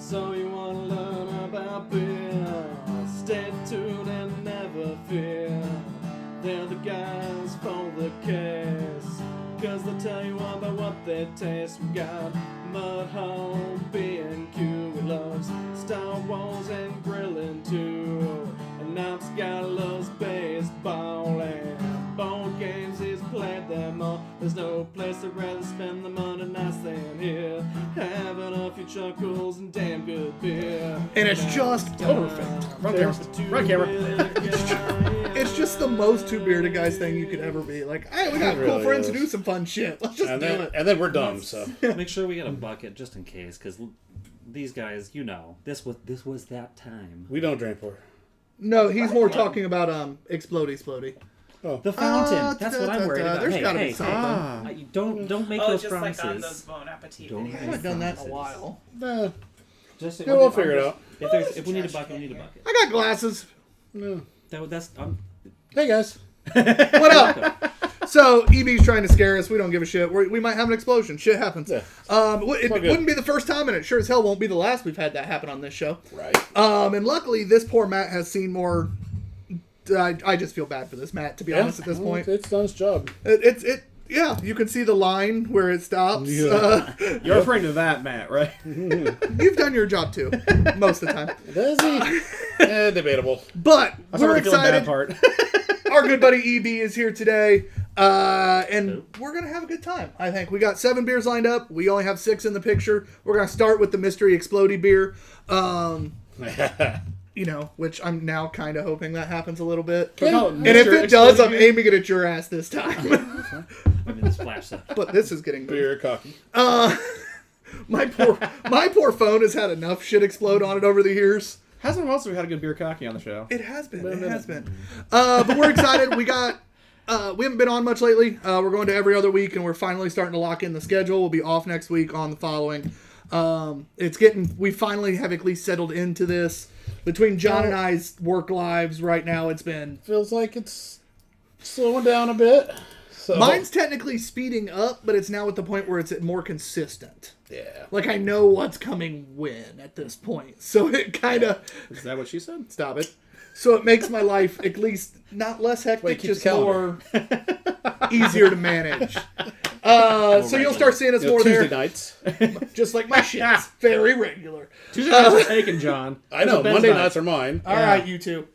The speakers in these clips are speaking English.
So you wanna learn about beer? Stay tuned and never fear. They're the guys for the case, 'cause they'll tell you all about what they taste. We got Mudhole, B&Q, we loves Star Wars and grilling too. And Knops guy loves baseball and board games, he's played them all. There's no place I'd rather spend the Monday nights than here, having a few chuckles and damn good beer. And it's just perfect. Run camera. It's just the most two bearded guys thing you could ever be. Like, hey, we got cool really friends is. to do some fun shit. Let's just do it. And then we're dumb, so. Make sure we get a bucket just in case, because these guys, you know, this was that time. We don't drink for. No, he's more talking about Explodey. The fountain. That's what I'm worried about. There's Hey, gotta hey, be something. hey, don't make Oh, those just promises. like on those Bon Appetit Don't videos. I haven't done that in a while. Nah, Just yeah, we'll figure it out. If we need a bucket, we need a bucket. I got glasses. No. That's Hey, guys. What up? So, EB's trying to scare us. We don't give a shit. We might have an explosion. Shit happens. Yeah. It good. wouldn't be the first time, and it sure as hell won't be the last we've had that happen on this show. Right. And luckily, this poor Matt has seen more. I just feel bad for this Matt, to be honest, at this point. It's done its job. Yeah, you can see the line where it stops. Yeah. You're referring to that, Matt, right? You've done your job too, most of the time. Does he? Debatable. But I we're started feeling bad excited. part. Our good buddy EB is here today, and we're going to have a good time, I think. We got 7 beers lined up. We only have 6 in the picture. We're going to start with the Mystery Explodey beer, which I'm now kind of hoping that happens a little bit. And if it does, I'm aiming it at your ass this time. I'm in the splash zone. But this is getting Beer cocky. my poor phone has had enough shit explode on it over the years. Hasn't also we had a good beer cocky on the show? It has been. It has been. But we're excited. We haven't been on much lately. We're going to every other week, and we're finally starting to lock in the schedule. We'll be off next week on the following. We finally have at least settled into this. Between John and I's work lives right now, it's been... Feels like it's slowing down a bit. So. Mine's technically speeding up, but it's now at the point where it's more consistent. Yeah. Like, I know what's coming when at this point. So it kind of... Is that what she said? Stop it. So it makes my life at least not less hectic, Wait, keep just the more easier to manage. So you'll start seeing us more Tuesday there. nights. Just like my shit's very regular. Tuesday nights are taken, John. I know. Ben's Monday night. nights are mine. All right, you two.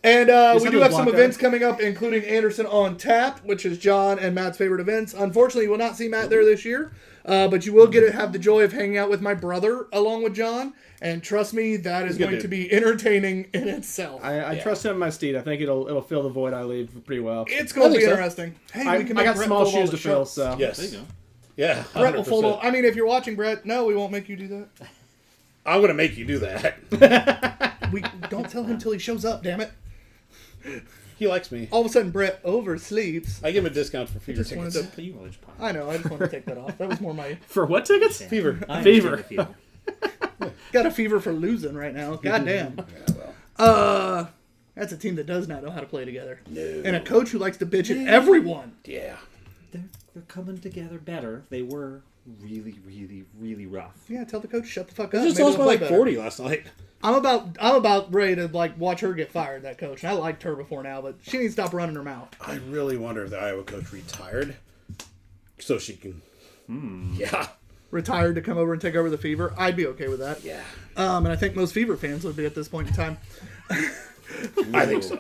And we said do it was have some blocked events out? coming up, including Anderson on Tap, which is John and Matt's favorite events. Unfortunately, you will not see Matt there this year, but you will have the joy of hanging out with my brother along with John. And trust me, that is good going dude. to be entertaining in itself. I trust him in my steed. I think it'll fill the void I leave pretty well. It's going to be think so. interesting. Hey, I we can got make Brett small fold all shoes the to fill, shots. so Yes. There you go. Yeah. Brett will fold 100%. all. I mean, if you're watching, Brett, no, we won't make you do that. I'm going to make you do that. We don't tell him till he shows up. Damn it! He likes me. All of a sudden, Brett oversleeps. I give him a discount for fever Just wanted tickets. to. You really pop. I know. I just wanted to take that off. That was more my. for what tickets? Fever. I Fever. understand the fever. Got a fever for losing right now. God damn. Yeah, well. That's a team that does not know how to play together. No. And a coach who likes to bitch at everyone. Yeah. They're coming together better. They were really, really, really rough. Yeah, tell the coach shut the fuck I up. just Maybe lost they'll by play like better. 40 last night. I'm about ready to watch her get fired. That coach. And I liked her before now, but she needs to stop running her mouth. I really wonder if the Iowa coach retired so she can. Yeah. Retired to come over and take over the Fever. I'd be okay with that. Yeah. And I think most Fever fans would be at this point in time. I think so.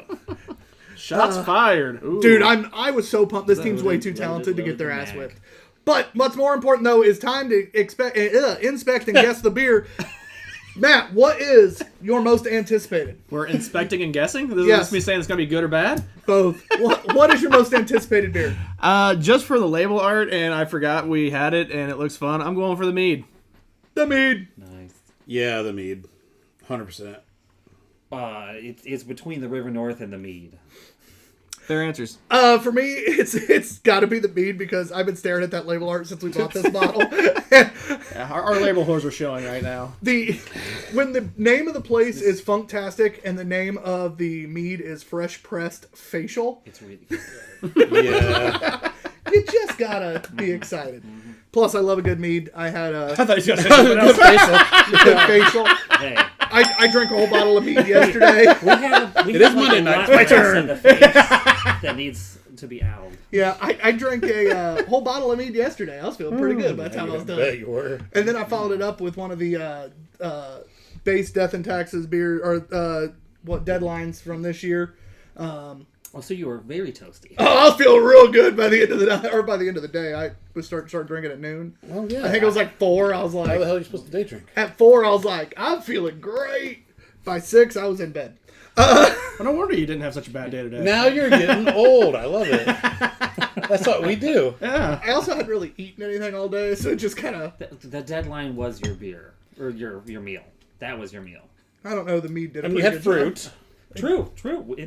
Shots fired. Ooh. Dude, I was so pumped. This That team's would way be- too that talented to would get their be ass mad. whipped. But what's more important, though, is time to inspect and guess the beer. Matt, what is your most anticipated? We're inspecting and guessing. This Yes. is me saying it's gonna be good or bad. Both. What is your most anticipated beer? Just for the label art, and I forgot we had it, and it looks fun. I'm going for the mead. The mead. Nice. Yeah, the mead. 100%. It's between the River North and the Mead. Fair answers. For me, it's got to be the mead because I've been staring at that label art since we bought this bottle. Yeah, our label whores are showing right now. When the name of the place is Funktastic and the name of the mead is Fresh Pressed Facial, It's really good. Yeah. you just gotta be excited. Plus, I love a good mead. I had I a thought he was going to say something else. facial. Hey, I drank a whole bottle of mead yesterday. we It is have Monday a night. lot It's my less turn. in the face that needs to be owled. Yeah, I drank a whole bottle of mead yesterday. I was feeling pretty good by the time I was I bet done. you were. And then I followed it up with one of the base Death and Taxes beer or what deadlines from this year. Oh, so you were very toasty. Oh, I was feeling real good by the end of the night, or by the end of the day. I was start drinking at noon. Well, yeah. I think it was like 4. I was How the like, hell are you supposed to day drink? at 4, I was like, I'm feeling great. By 6, I was in bed. Well, no wonder you didn't have such a bad day today. Now you're getting old. I love it. That's what we do. Yeah. I also hadn't really eaten anything all day, so it just kind of, The deadline was your beer or your meal. That was your meal. I don't know, the mead did a And you pretty had good job. fruit. True.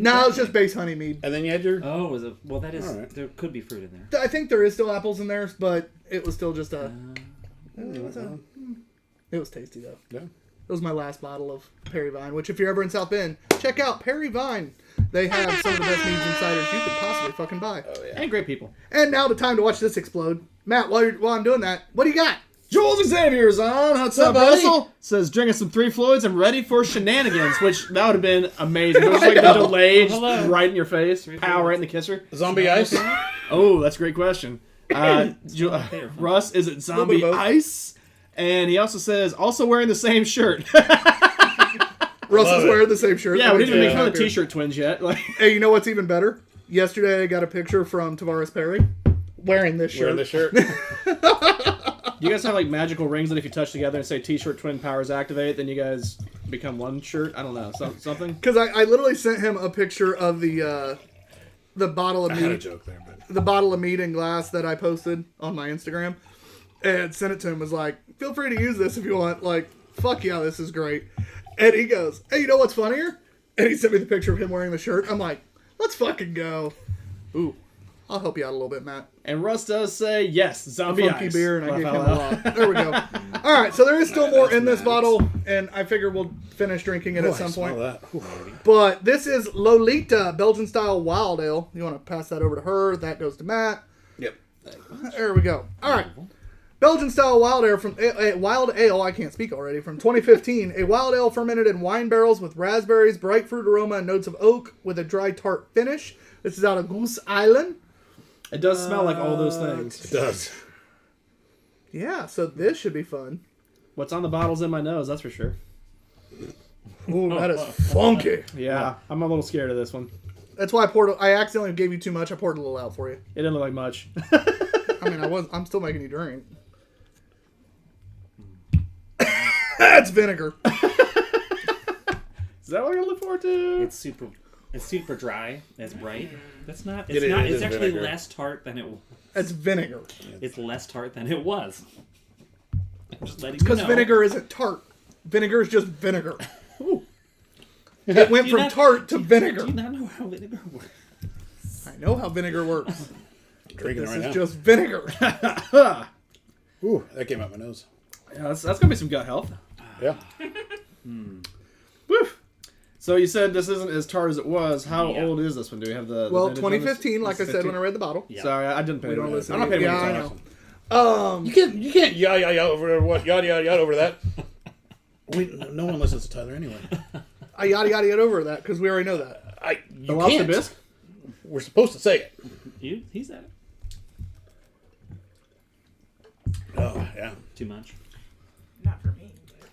No, it's just base honey mead. And then you had your... Oh, was it? Well, that is. All right. There could be fruit in there. I think there is still apples in there, but it was still just a... It was tasty, though. Yeah. It was my last bottle of Perry Vine, which if you're ever in South Bend, check out Perry Vine. They have some of the best meads and ciders you could possibly fucking buy. Oh, yeah. And great people. And now the time to watch this explode. Matt, while I'm doing that, what do you got? Jules Xavier's on. What's up, up, buddy? Russell? Says drinking some Three Floyds and ready for shenanigans, which that would have been amazing. It was like the know. delay Well, hello. right in your face. Three Pow, Floyds. right in the kisser. Zombie ice? Oh, that's a great question. Russ, is it bit zombie of both. ice? And he also says, also wearing the same shirt. Russ Love is it. wearing the same shirt. Yeah, we didn't even make Yeah. fun of the T-shirt twins yet. Like, Hey, you know what's even better? Yesterday I got a picture from Tavares Perry wearing this shirt. Wearing the shirt. you guys have like magical rings that if you touch together and say T-shirt twin powers activate, then you guys become one shirt. I don't know, something. Because I literally sent him a picture of the bottle of I had a mead, joke there, but... the bottle of mead in glass that I posted on my Instagram, and sent it to him. Was like, feel free to use this if you want. Like, fuck yeah, this is great. And he goes, hey, you know what's funnier? And he sent me the picture of him wearing the shirt. I'm like, let's fucking go. Ooh, I'll help you out a little bit, Matt. And Russ does say yes, zombie Funky ice. beer, and I Laugh gave out him a loud. lot. There we go. All right, so there is still more That's in this nice. bottle, and I figure we'll finish drinking it Oh, at I some smell point. that. Whew. But this is Lolita Belgian style wild ale. You want to pass that over to her? That goes to Matt. Yep. There we go. All right. Belgian style wild ale from wild ale. I can't speak already. From 2015, a wild ale fermented in wine barrels with raspberries, bright fruit aroma, and notes of oak with a dry tart finish. This is out of Goose Island. It does smell like all those things. It does. Yeah, so this should be fun. What's on the bottle's in my nose, that's for sure. Ooh, that is funky. Yeah, I'm a little scared of this one. That's why I accidentally gave you too much. I poured a little out for you. It didn't look like much. I mean, I'm still making you drink. That's vinegar. Is that what you're looking forward to? It's super dry. It's bright. That's not. It It's is- not. it It's is actually vinegar. less tart than it. That's vinegar. It's less tart than it was. I'm just letting you Because know. vinegar isn't tart. Vinegar is just vinegar. It went Do you from not- tart to Do vinegar. you not know how vinegar works? I know how vinegar works. I'm drinking it This right is now. just vinegar. Ooh, that came out my nose. Yeah, that's gonna be some gut health. Yeah. Woo. So you said this isn't as tart as it was. How Yeah. old is this one? Do we have the Well, vintage on this? 2015, like I said when I read the bottle. Yeah. Sorry, I didn't pay We don't attention. listen I'm not to paying you. Yeah, I attention. know. You can't yada yada over what yada yada yada over that. No one listens to Tyler anyway. I yada yada yada over that because we already know that. You The lobster can't. bisque? We're supposed to say it. He's at it. Oh yeah. Too much. Not for me. But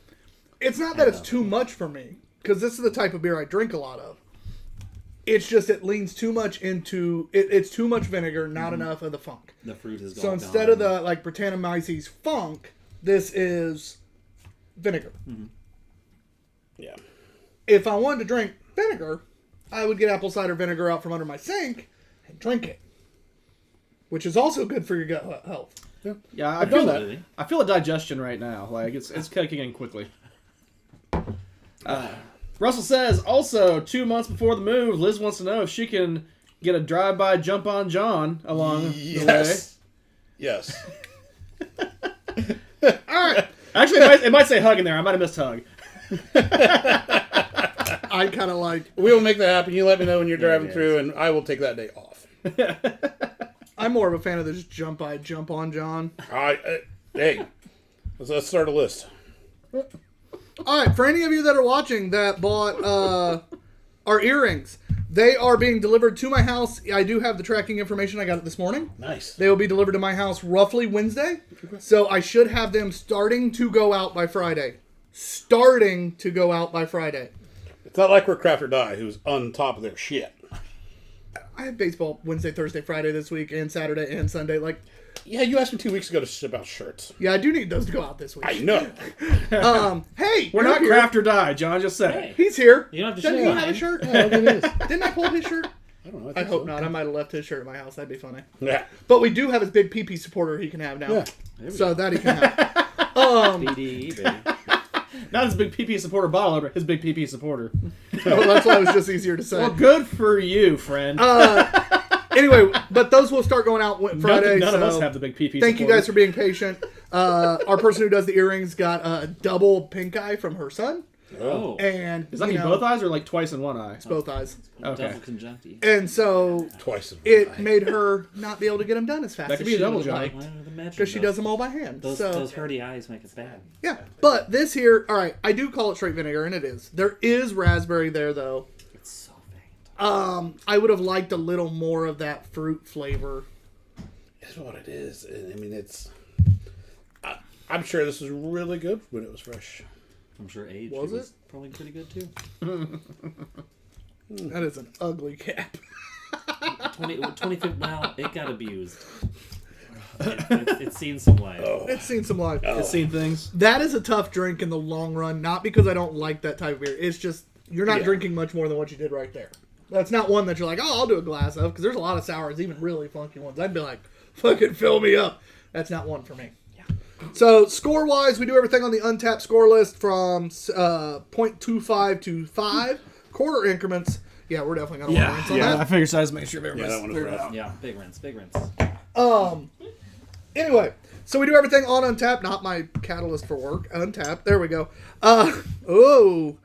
It's not that it's too much for me because this is the type of beer I drink a lot of. It's just it leans too much into it's too much vinegar, not enough of the funk. The fruit is So gone. instead of the like Britannomyces funk, this is vinegar. Yeah. If I wanted to drink vinegar, I would get apple cider vinegar out from under my sink and drink it, which is also good for your gut health. Yeah, I've done that. Really? I feel a digestion right now. Like it's kicking in quickly. Russell says also 2 months before the move, Liz wants to know if she can get a drive-by jump on John along the way. Yes. Yes. All right, Actually, it might say hug in there. I might have missed hug. I kind of like. We will make that happen. You let me know when you're driving it through, and I will take that day off. I'm more of a fan of this jump on John. Hey, let's start a list. All right, for any of you that are watching that bought our earrings, they are being delivered to my house. I do have the tracking information. I got it this morning. Nice. They will be delivered to my house roughly Wednesday. So I should have them starting to go out by Friday. It's not like we're Craft or Die, who's on top of their shit. I have baseball Wednesday, Thursday, Friday this week, and Saturday and Sunday. Like, Yeah, you asked me 2 weeks ago to ship out shirts. yeah, I do need those to go out this week. I know. Hey, We're you're not here. craft or die. John just said it. He's here. You don't have to Doesn't show he mine. have a shirt? Yeah, look at this. Didn't I pull his shirt? I don't know. I think hope so. not. I might have left his shirt at my house. That'd be funny. Yeah. But we do have his big PP supporter he can have now. Yeah. So that he can have. BDE, baby. Oh, Not his big PP supporter bottle over his big PP supporter. Well, that's why it was just easier to say. Well, good for you, friend. Anyway, but those will start going out Friday. None of so us have the big PP Thank you supporters. guys for being patient. Our person who does the earrings got a double pink eye from her son. Oh. And, Does that you mean know, both eyes or like twice in one eye? it's both eyes. Okay. Double conjunctive. And so Twice. it made her not be able to get them done as fast That as could be she a double would job. like. Well, imagine Because she does them all by hand. Those So, hurdy eyes make it bad. yeah. But this here, all right, I do call it straight vinegar, and it is. There is raspberry there, though. It's so faint. I would have liked a little more of that fruit flavor. That's what it is. I mean, it's... I'm sure this was really good when it was fresh. I'm sure age Was it? probably pretty good too. That is an ugly cap. 25. Well, it got abused. It's seen some life. It's seen some life. It's seen things. That is a tough drink in the long run, not because I don't like that type of beer. It's just, you're not Yeah. drinking much more than what you did right there. That's not one that you're like, oh, I'll do a glass of, because there's a lot of sours, even really funky ones. I'd be like, fucking fill me up. That's not one for me. So, score-wise, we do everything on the Untapped score list from 0.25 to 5. Quarter increments. Yeah, we're definitely going to want rinse on I that. figured size make sure Yeah, everybody's that one is cleared rough. out. Yeah, big rinse, big rinse. Anyway, so we do everything on Untapped, not my catalyst for work. Untapped. There we go. I will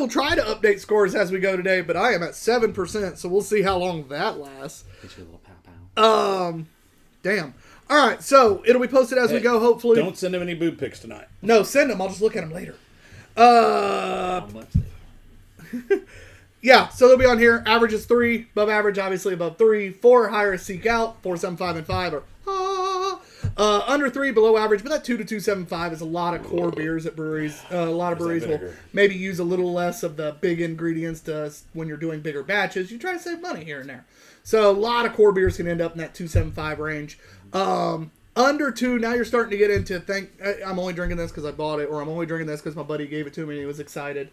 try to update scores as we go today, but I am at 7%, so we'll see how long that lasts. Get you a little pow pow. Damn. All right, so it'll be posted as we Hey, go, hopefully. Don't send him any boob pics tonight. No, send them. I'll just look at them later. How much? Yeah, so they'll be on here. Average is 3. Above average, obviously above 3. 4 higher is Seek Out. 4, 7, 5, and 5 are under 3, below average. But that 2 to 275 is a lot of core beers at breweries. A lot of breweries will vinegar? maybe use a little less of the big ingredients to when you're doing bigger batches. You try to save money here and there. So a lot of core beers can end up in that 275 range. Under 2, now you're starting to get into I'm only drinking this because I bought it, or I'm only drinking this because my buddy gave it to me and he was excited.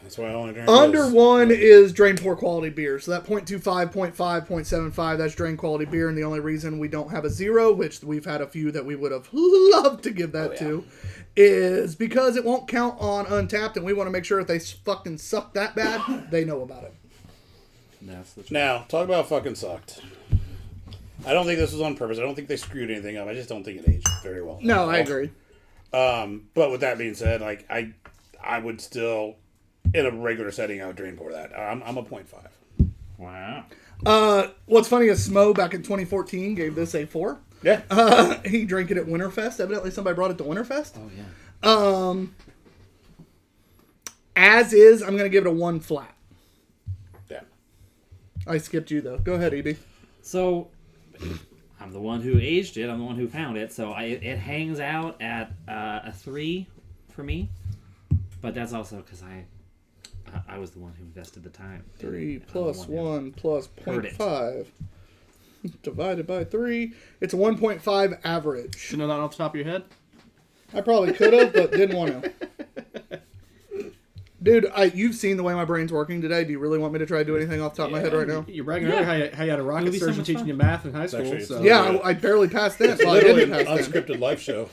That's why I only drink Under this. 1 is drain pour quality beer. So that 0.25, 0.5, 0.75, that's drain quality beer. And the only reason we don't have a 0, which we've had a few that we would have loved to give that to, is because it won't count on Untapped. And we want to make sure if they fucking suck that bad, they know about it. That's the truth. Now, talk about fucking sucked. I don't think this was on purpose. I don't think they screwed anything up. I just don't think it aged very well. No, I agree. But with that being said, like I would still, in a regular setting, I would drain pour that. I'm a 0.5. Wow. What's funny is Smo back in 2014 gave this a 4. Yeah. He drank it at Winterfest. Evidently somebody brought it to Winterfest. Oh yeah. As is, I'm going to give it a 1 flat. Yeah. I skipped you, though. Go ahead, EB. So, I'm the one who aged it. I'm the one who found it. So it hangs out at a 3 for me. But that's also because I was the one who invested the time. 3 I'm the plus one who 1 plus heard it. 0.5 divided by 3. It's a 1.5 average. You know that off the top of your head? I probably could have, but didn't want to. Dude, you've seen the way my brain's working today. Do you really want me to try to do anything off the top of my head right now? You're bragging earlier how you had a It'll rocket be so surgeon much teaching fun. you math in high school. Actually, So. Yeah, I barely passed that. Well, I Literally didn't an pass that. unscripted live show.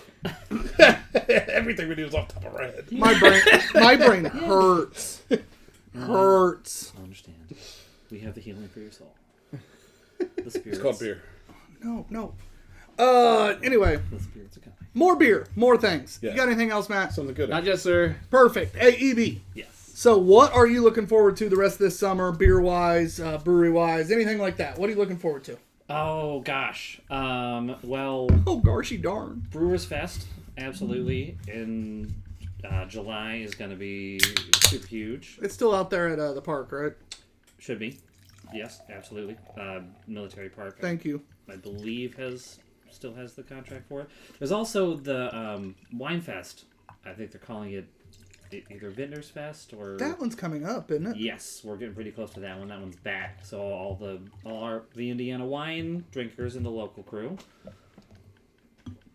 Everything we do is off the top of our head. My brain hurts. Hurts. I understand. We have the healing for your soul. The spirits. It's called beer. No. Anyway, The spirits are coming. more beer, more things. Yeah. You got anything else, Matt? Something good. Not just, sir. Perfect. Hey, EB. Yes. So what are you looking forward to the rest of this summer, beer-wise, brewery-wise, anything like that? What are you looking forward to? Oh gosh. Well, Oh, gorshy darn. Brewers Fest, absolutely. In July is going to be super huge. It's still out there at the park, right? Should be. Yes, absolutely. Military Park. Thank you. I believe still has the contract for it. There's also the Wine Fest. I think they're calling it either Vintners Fest or That one's coming up, isn't it? yes, we're getting pretty close to that one. That one's back. So all the Indiana wine drinkers and the local crew, all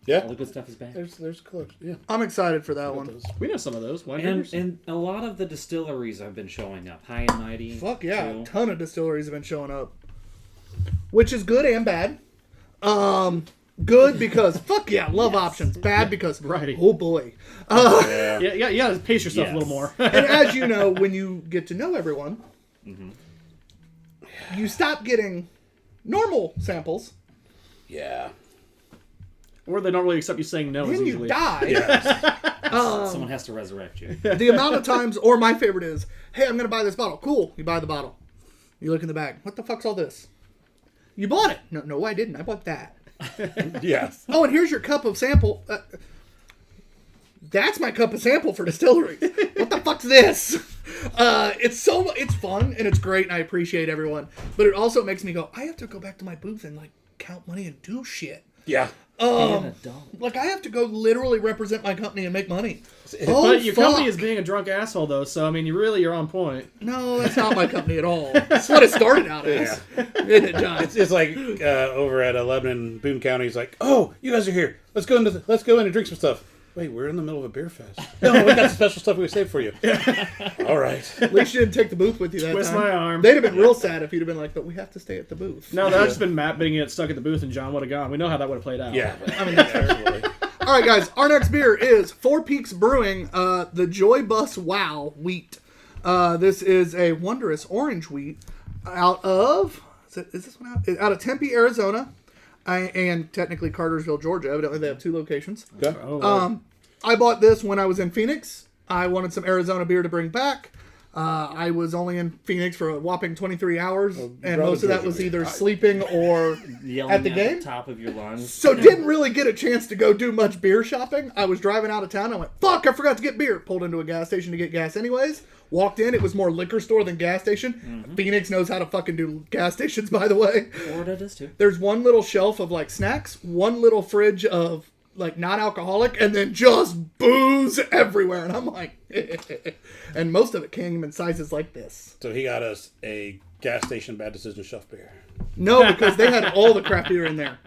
Yeah. the good stuff is back. There's colors. Yeah. I'm excited for that one. We know some of those. Wine And, drinkers. and a lot of the distilleries have been showing up. High and Mighty. Fuck yeah, too. a ton of distilleries have been showing up, which is good and bad. Good because fuck yeah, love options. Bad because Righty. oh boy. Yeah. Yeah. Pace yourself Yes. a little more. And as you know, when you get to know everyone, you stop getting normal samples, Yeah. Or they don't really accept you saying no. Is then you usually. die. Someone has to resurrect you. The amount of times, or my favorite is, hey, I'm gonna buy this bottle. Cool, you buy the bottle. You look in the bag. What the fuck's all this? You bought it. No, I didn't. I bought that. Yes. Oh, and here's your cup of sample. That's my cup of sample for distilleries. What the fuck's this? It's fun and it's great and I appreciate everyone, but it also makes me go, I have to go back to my booth and like count money and do shit. Yeah. And a dog. Like I have to go literally represent my company and make money. But your company fuck. is being a drunk asshole, though. So I mean, you're on point. No, that's not my company at all. That's what it started out as. Isn't it, John? It's like over at Lebanon, Boone County. He's like, "Oh, you guys are here. Let's go in and drink some stuff." Wait, we're in the middle of a beer fest. No, we got some special stuff we saved for you. All right. At least you didn't take the booth with you that Twist time. my arm. They'd have been real sad if you'd have been like, but we have to stay at the booth. No, that would just been Matt being it stuck at the booth, and John would have gone. We know how that would have played out. Yeah. I mean, absolutely. All right, guys. Our next beer is Four Peaks Brewing, the Joy Bus Wow wheat. This is a wondrous orange wheat out of is this one out of Tempe, Arizona, and technically Cartersville, Georgia. Evidently, they have two locations. Okay. Oh, I bought this when I was in Phoenix. I wanted some Arizona beer to bring back. I was only in Phoenix for a whopping 23 hours, and brother most of that Georgia was beer. either sleeping or Yelling at the game. top of your lungs. So didn't really get a chance to go do much beer shopping. I was driving out of town. I went, fuck, I forgot to get beer. Pulled into a gas station to get gas anyways. Walked in. It was more liquor store than gas station. Phoenix knows how to fucking do gas stations, by the way. Florida does too. There's one little shelf of like snacks, one little fridge of like non-alcoholic, and then just booze everywhere. And I'm like, and most of it came in sizes like this. So he got us a gas station bad decision shelf beer. No, because they had all the craft beer in there.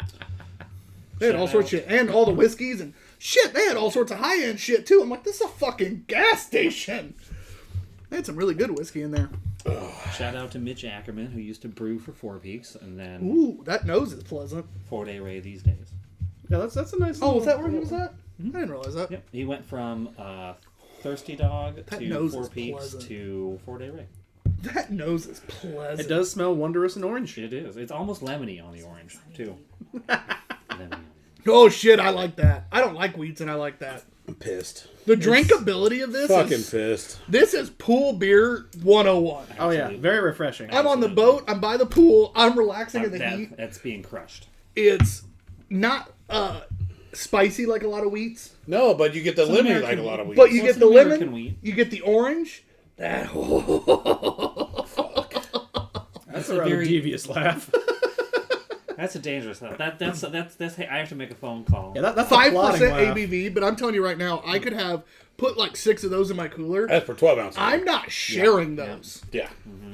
They had all sorts of shit. And all the whiskeys and shit. They had all sorts of high-end shit, too. I'm like, this is a fucking gas station. They had some really good whiskey in there. Shout out to Mitch Ackerman, who used to brew for Four Peaks, and then Ooh, that nose is pleasant. 4-Day Ray these days. yeah, that's a nice. Oh, was that where he was at? I didn't realize that. Yep, he went from Thirsty Dog That to nose Four is Peaks pleasant. to 4-Day Ray. That nose is pleasant. It does smell wondrous and orange. It is. It's almost lemony on the orange too. Lemony. Oh, shit, I like that. I don't like wheats, and I like that. I'm pissed. The drinkability of this Fucking is... pissed. This is pool beer 101. Oh yeah, Absolutely. very refreshing. I'm on the Absolutely. boat. I'm by the pool. I'm relaxing in the heat. That's being crushed. It's not spicy like a lot of wheats, No, but you get the lemon American like a lot of wheat. weed. but you Well, get it's the an American lemon, wheat. you get the orange. That That's a a rather very- devious laugh. That's a dangerous stuff. That's I have to make a phone call. Yeah, that's a 5% plotting laugh. ABV. But I'm telling you right now, I could have put like 6 of those in my cooler. That's for 12 ounces. I'm not sharing Yeah. those. Yeah.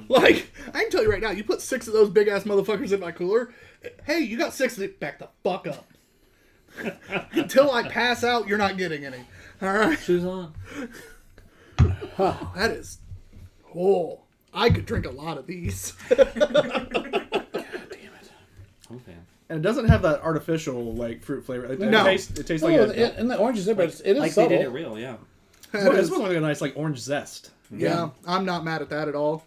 Like, I can tell you right now, you put 6 of those big ass motherfuckers in my cooler. Hey, you got 6 of it. Back the fuck up. Until I pass out, you're not getting any. All right. Shoes on. That is. Oh, I could drink a lot of these. I'm a fan. And it doesn't have that artificial like fruit flavor. It No. tastes like Oh, and the orange is there, but it is Like subtle. they did it real, yeah. That it's is- more like a nice like orange zest. yeah, I'm not mad at that at all.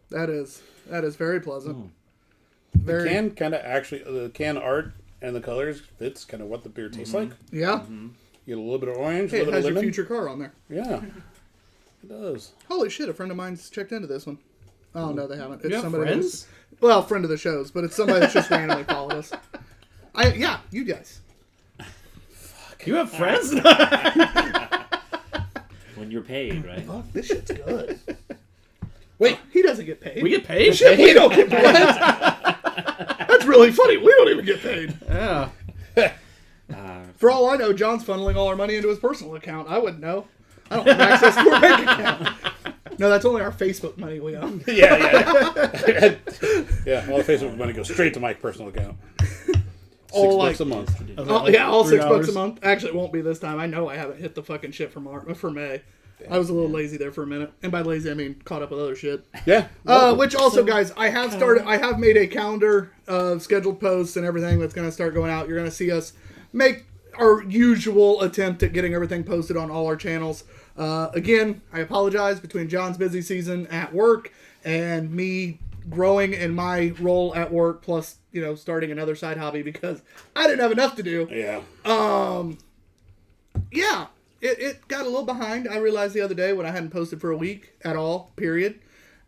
That is very pleasant. Mm. Very. Can kind of actually the can art and the colors fits kind of what the beer tastes like. Yeah. You get a little bit of orange, Hey, a it little has bit of your lemon. future car on there. Yeah, it does. Holy shit! A friend of mine's checked into this one. Oh no, they haven't. It's You have somebody friends? else. Well, friend of the shows, but it's somebody that's just randomly followed us. You guys. You have friends? When you're paid, right? Fuck, this shit's good. Wait, He doesn't get paid. We get paid? Shit, we don't get paid. That's really funny. We don't even get paid. Yeah. For all I know, John's funneling all our money into his personal account. I wouldn't know. I don't have access to a bank account. No, that's only our Facebook money we own. yeah. Yeah, all the Facebook money goes straight to my personal account. All $6 like, a month. all $6 $3. a month. Actually, it won't be this time. I know I haven't hit the fucking shit for May. I was a little lazy there for a minute, and by lazy I mean caught up with other shit. Yeah. Which also, guys, I have made a calendar of scheduled posts and everything that's going to start going out. You're going to see us make our usual attempt at getting everything posted on all our channels. Again, I apologize between John's busy season at work and me growing in my role at work, plus starting another side hobby because I didn't have enough to do. Yeah. Yeah, it got a little behind. I realized the other day when I hadn't posted for a week at all, period.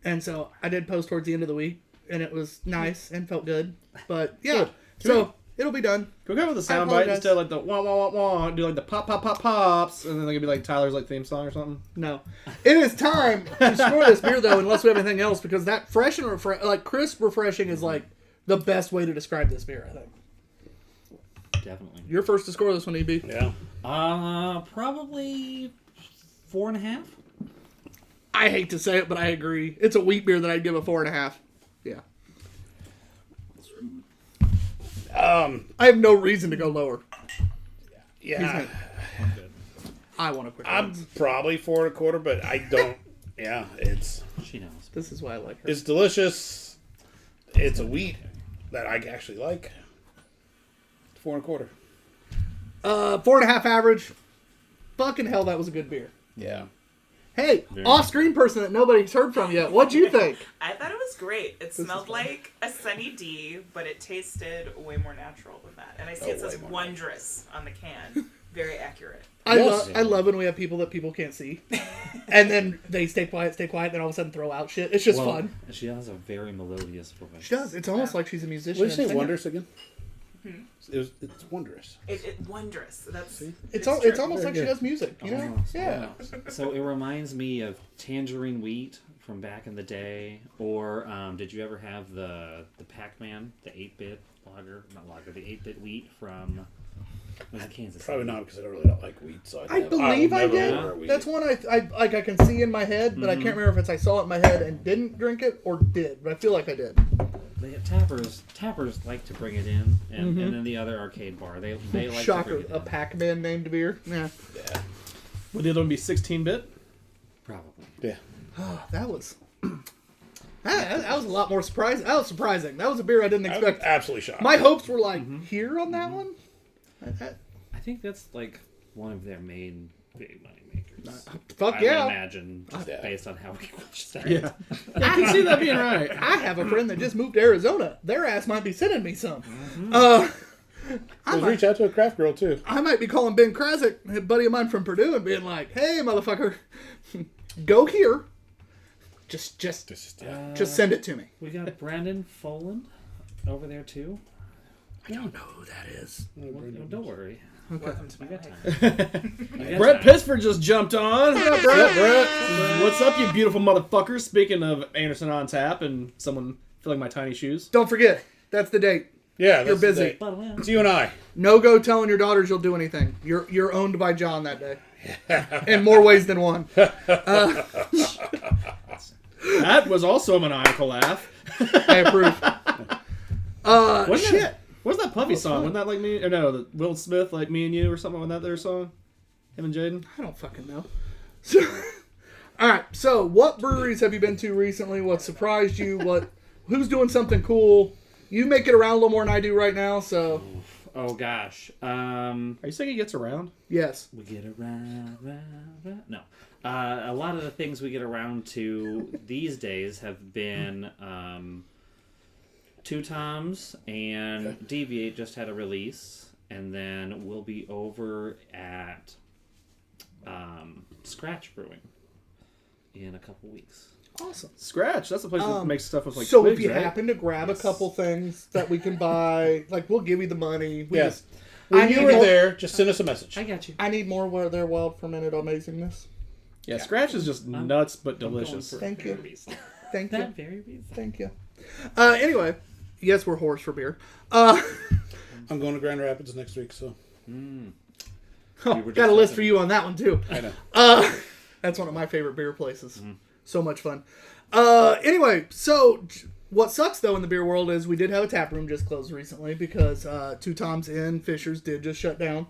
And so I did post towards the end of the week, and it was nice and felt good. But yeah, so it'll be done. Can we go with the I sound apologize. bite instead of like the wah wah wah wah? Do like the pop pop pop pops, and then they could be like Tyler's like theme song or something. No. It is time to score this beer, though, unless we have anything else, because that fresh and crisp refreshing is like the best way to describe this beer, I think. Definitely. You're first to score this one, EB. Yeah. Probably 4.5. I hate to say it, but I agree. It's a wheat beer that I'd give a 4.5. Yeah. I have no reason to go lower. Yeah. I want to quit. I'm probably 4.25, but I don't. Yeah, it's She knows. This is why I like her. it's delicious. It's a wheat that I actually like. 4.25. 4.5 average. Fucking hell, that was a good beer. Yeah. Hey, off-screen person that nobody's heard from yet. What'd you think? I thought it was great. It smelled like a Sunny D, but it tasted way more natural than that. And I see it says way more wondrous on the can. Very accurate. I love when we have people that people can't see, and then they stay quiet, then all of a sudden throw out shit. It's just fun. She has a very melodious voice. She does. It's almost like she's a musician. What did you and say, singer. wondrous again? It's wondrous. It wondrous. That's It's true. almost like she does music. You know? Almost, Yeah. So it reminds me of Tangerine Wheat from back in the day. Or did you ever have the Pac-Man, the 8-bit the 8-bit wheat from was it Kansas City? Probably not because I don't like wheat. So I believe I never did. order wheat. That's one I can see in my head, but I can't remember if it's I saw it in my head and didn't drink it or did. But I feel like I did. Tappers like to bring it in, and then the other arcade bar they like Shocker, to bring it in. a Pac-Man named beer. Yeah. Yeah. Would the other one be 16-bit? Probably. Yeah. That was. That was a lot more surprising. That was surprising. That was a beer I didn't I was expect. absolutely shocked. My hopes were like here on that one. I think that's like one of their main big money makers. Fuck I yeah. would imagine, just Yeah. based on how we watched that. Yeah. I can see that being right. I have a friend that just moved to Arizona. Their ass might be sending me some. Just reach out to a craft girl too. I might be calling Ben Krasick, a buddy of mine from Purdue, and being like, "Hey, motherfucker, go here. Just send it to me." We got Brandon Foland over there too. I don't know who that is. Don't worry. Welcome to my got life. time. Brett Pittsford just jumped on. What's up, Brett? What's up, you beautiful motherfuckers? Speaking of Anderson on tap and someone filling my tiny shoes. Don't forget, that's the date. Yeah, You're that's the busy. day. It's you and I. No go telling your daughters you'll do anything. You're owned by John that day. In more ways than one. That was also a maniacal laugh. I approve. Shit. What's that Puffy song? Wasn't that like me? Or no, the Will Smith, like Me and You or something? Wasn't that their song? Him and Jaden? I don't fucking know. So, all right. So, what breweries have you been to recently? What surprised you? Who's doing something cool? You make it around a little more than I do right now. So, Oh gosh. Are you saying he gets around? yes. We get around. No. A lot of the things we get around to these days have been Two Toms and Deviate just had a release, and then we'll be over at Scratch Brewing in a couple weeks. Awesome. Scratch. That's the place that makes stuff with like So twigs, if you right? happen to grab a couple things that we can buy, like we'll give you the money. We Yes. just- When I you need were more- there, just send us a message. I got you. I need more where they're wild fermented amazingness. Yeah, Scratch is just nuts but I'm going delicious. for Thank you. berries. Thank you. That very reason. Thank you. Anyway, yes, we're whores for beer. I'm going to Grand Rapids next week, so Oh, We were got a just list talking- for you on that one too. I know. That's one of my favorite beer places. So much fun. Anyway, so what sucks though in the beer world is we did have a tap room just closed recently because Two Toms Inn Fishers did just shut down.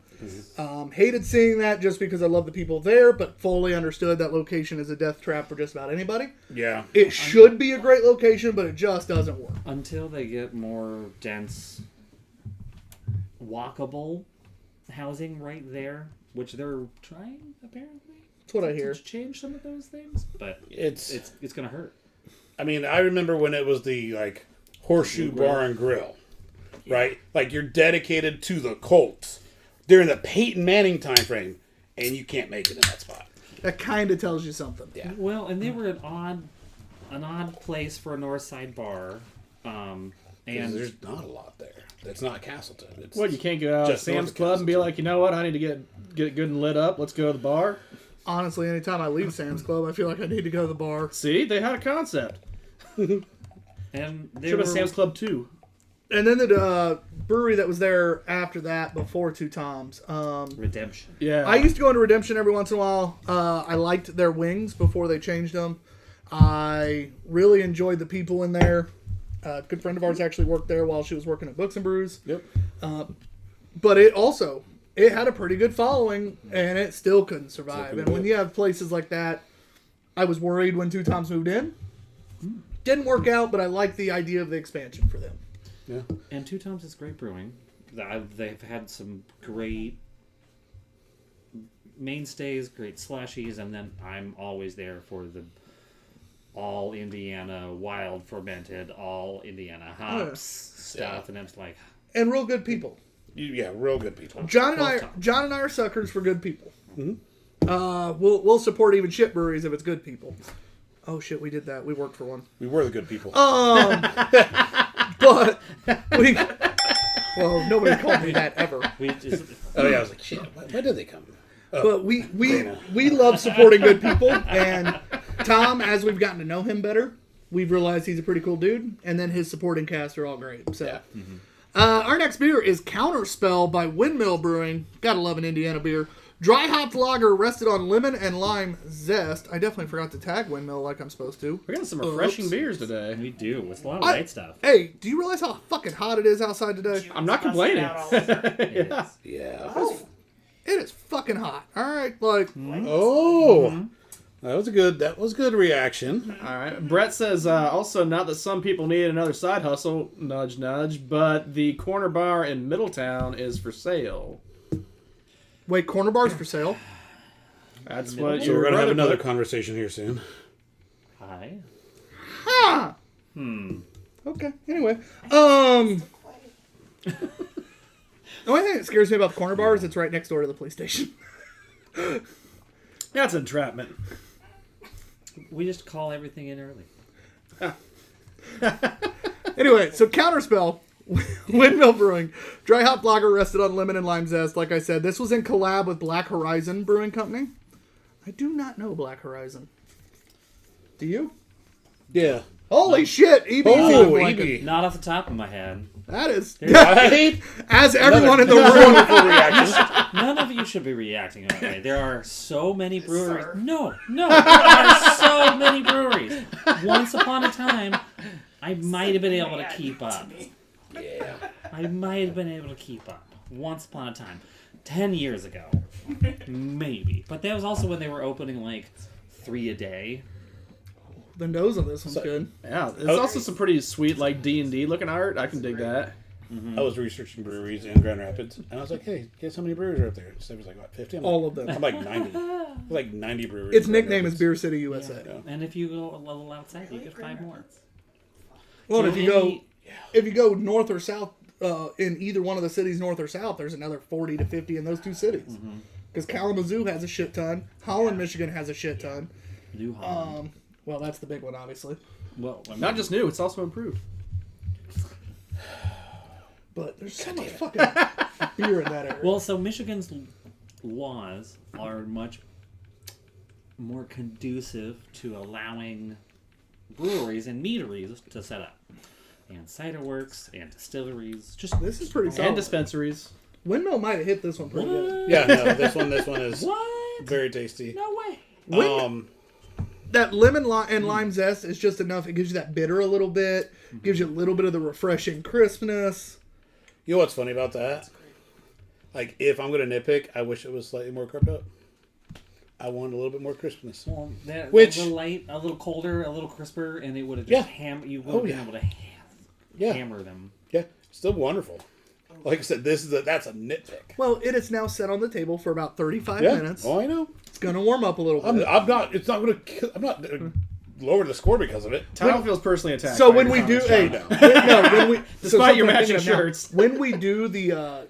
Hated seeing that just because I love the people there, but fully understood that location is a death trap for just about anybody. Yeah. It should be a great location, but it just doesn't work. Until they get more dense, walkable housing right there, which they're trying apparently. That's what I hear. To change some of those things, but It's it's gonna hurt. I mean, I remember when it was the like Horseshoe Bar and Grill, right? Like you're dedicated to the Colts during the Peyton Manning time frame, and you can't make it in that spot. That kind of tells you something. Yeah. Well, and they were an odd place for a North Side bar, and There's not a lot there. It's not Castleton. It's What, you can't go out to Just north Sam's of Club and be Castleton. like, you know what, I need to get good and lit up. Let's go to the bar. Honestly, anytime I leave Sam's Club, I feel like I need to go to the bar. See, they had a concept. and they Should were have Sam's Club too. And then the brewery that was there after that, before Two Toms. Redemption. Yeah. I used to go into Redemption every once in a while. I liked their wings before they changed them. I really enjoyed the people in there. A good friend of ours actually worked there while she was working at Books and Brews. Yep. But it had a pretty good following, and it still couldn't survive. couldn't And do when it. you have places like that, I was worried when Two Toms moved in. Didn't work out, but I like the idea of the expansion for them. Yeah. And Two Toms is great brewing. They've had some great mainstays, great slashies, and then I'm always there for the all Indiana wild fermented, all Indiana hops stuff, and I'm just like, And real good people. Yeah, real good people. John and I are suckers for good people. We'll support even shit breweries if it's good people. Oh shit, we did that. We worked for one. We were the good people. But we. Well, nobody called me that ever. we just Oh yeah, I was like, shit. Why did they come? But we love supporting good people, and Tom, as we've gotten to know him better, we've realized he's a pretty cool dude, and then his supporting cast are all great. So, Yeah. our next beer is Counterspell by Windmill Brewing. Gotta love an Indiana beer. Dry hopped lager rested on lemon and lime zest. I definitely forgot to tag Windmill like I'm supposed to. We're getting some refreshing Oops. beers today. we do. It's a lot of I- light stuff. Hey, do you realize how fucking hot it is outside today? I'm not Busting complaining. out all over. It is. Yeah. It is fucking hot. All right, like Oh. That was a good reaction. All right. Brett says also not that some people need another side hustle, nudge nudge, but the corner bar in Middletown is for sale. wait, corner bars for sale? That's what So your we're gonna have brother another put. conversation here soon. Hi. Huh. Okay. Anyway, the only thing that scares me about the corner bar is it's right next door to the police station. That's entrapment. We just call everything in early. Anyway, so Counterspell, Windmill Brewing, dry hop lager rested on lemon and lime zest. Like I said, this was in collab with Black Horizon Brewing Company. I do not know Black Horizon. Do you? Yeah. Holy shit! EB. Oh, EB. Not off the top of my head. That is, Right? as everyone in the Another room. wonderful reaction. None of you should be reacting that way. There are so many breweries. No, there are so many breweries. Once upon a time, I might have been able to keep up. Yeah. I might have been able to keep up. Once upon a time. 10 years ago. Maybe. But that was also when they were opening like 3 a day. The nose on this one's good. Yeah, there's also some pretty sweet like D&D looking art. I can dig that. I was researching breweries in Grand Rapids, and I was like, "Hey, guess how many breweries are up there?" So it was like, "What, 50?" I'm like, All of them. I'm like 90. Like 90 breweries. Its in Grand nickname is Rapids. Beer City, USA. Yeah. And if you go a little outside, you get 5 more. Well, So if you go north or south, in either one of the cities, north or south, there's another 40 to 50 in those two cities. Because Kalamazoo has a shit ton. Holland, Michigan has a shit ton. New Holland. Well, that's the big one, obviously. Well, I mean, Not just new, it's also improved. But there's so much fucking beer in that area. well, so Michigan's laws are much more conducive to allowing breweries and meaderies to set up, and cider works and distilleries. Just this is pretty solid. And dispensaries. Windmill might have hit this one pretty good. what? Yeah, no, this one is What? very tasty. No way. That lemon and lime zest is just enough. It gives you that bitter a little bit. Gives you a little bit of the refreshing crispness. You know what's funny about that? Like, if I'm going to nitpick, I wish it was slightly more carved up. I wanted a little bit more crispness. Well, that, Which- a little light, a little colder, a little crisper, and it would have Yeah. just you would have been yeah. able to Yeah, hammer them. yeah, still wonderful. Like I said, that's a nitpick. Well, it is now set on the table for about 35 Yeah, minutes. oh, I know. It's going to warm up a little bit. I'm not. It's not going to. I'm not gonna lower the score because of it. Tyler feels personally attacked. So by when your we do, comments, hey, John. no, when we, Despite your something I'm matching thinking of now, shirts. when we do the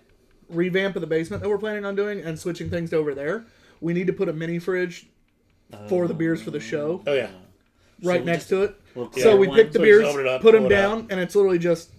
revamp of the basement that we're planning on doing and switching things to over there, we need to put a mini fridge for the beers for the show Oh yeah. right we next just- to it. Well, So we one- pick the So we just beers, open it up, put them pull it down, and it's literally just.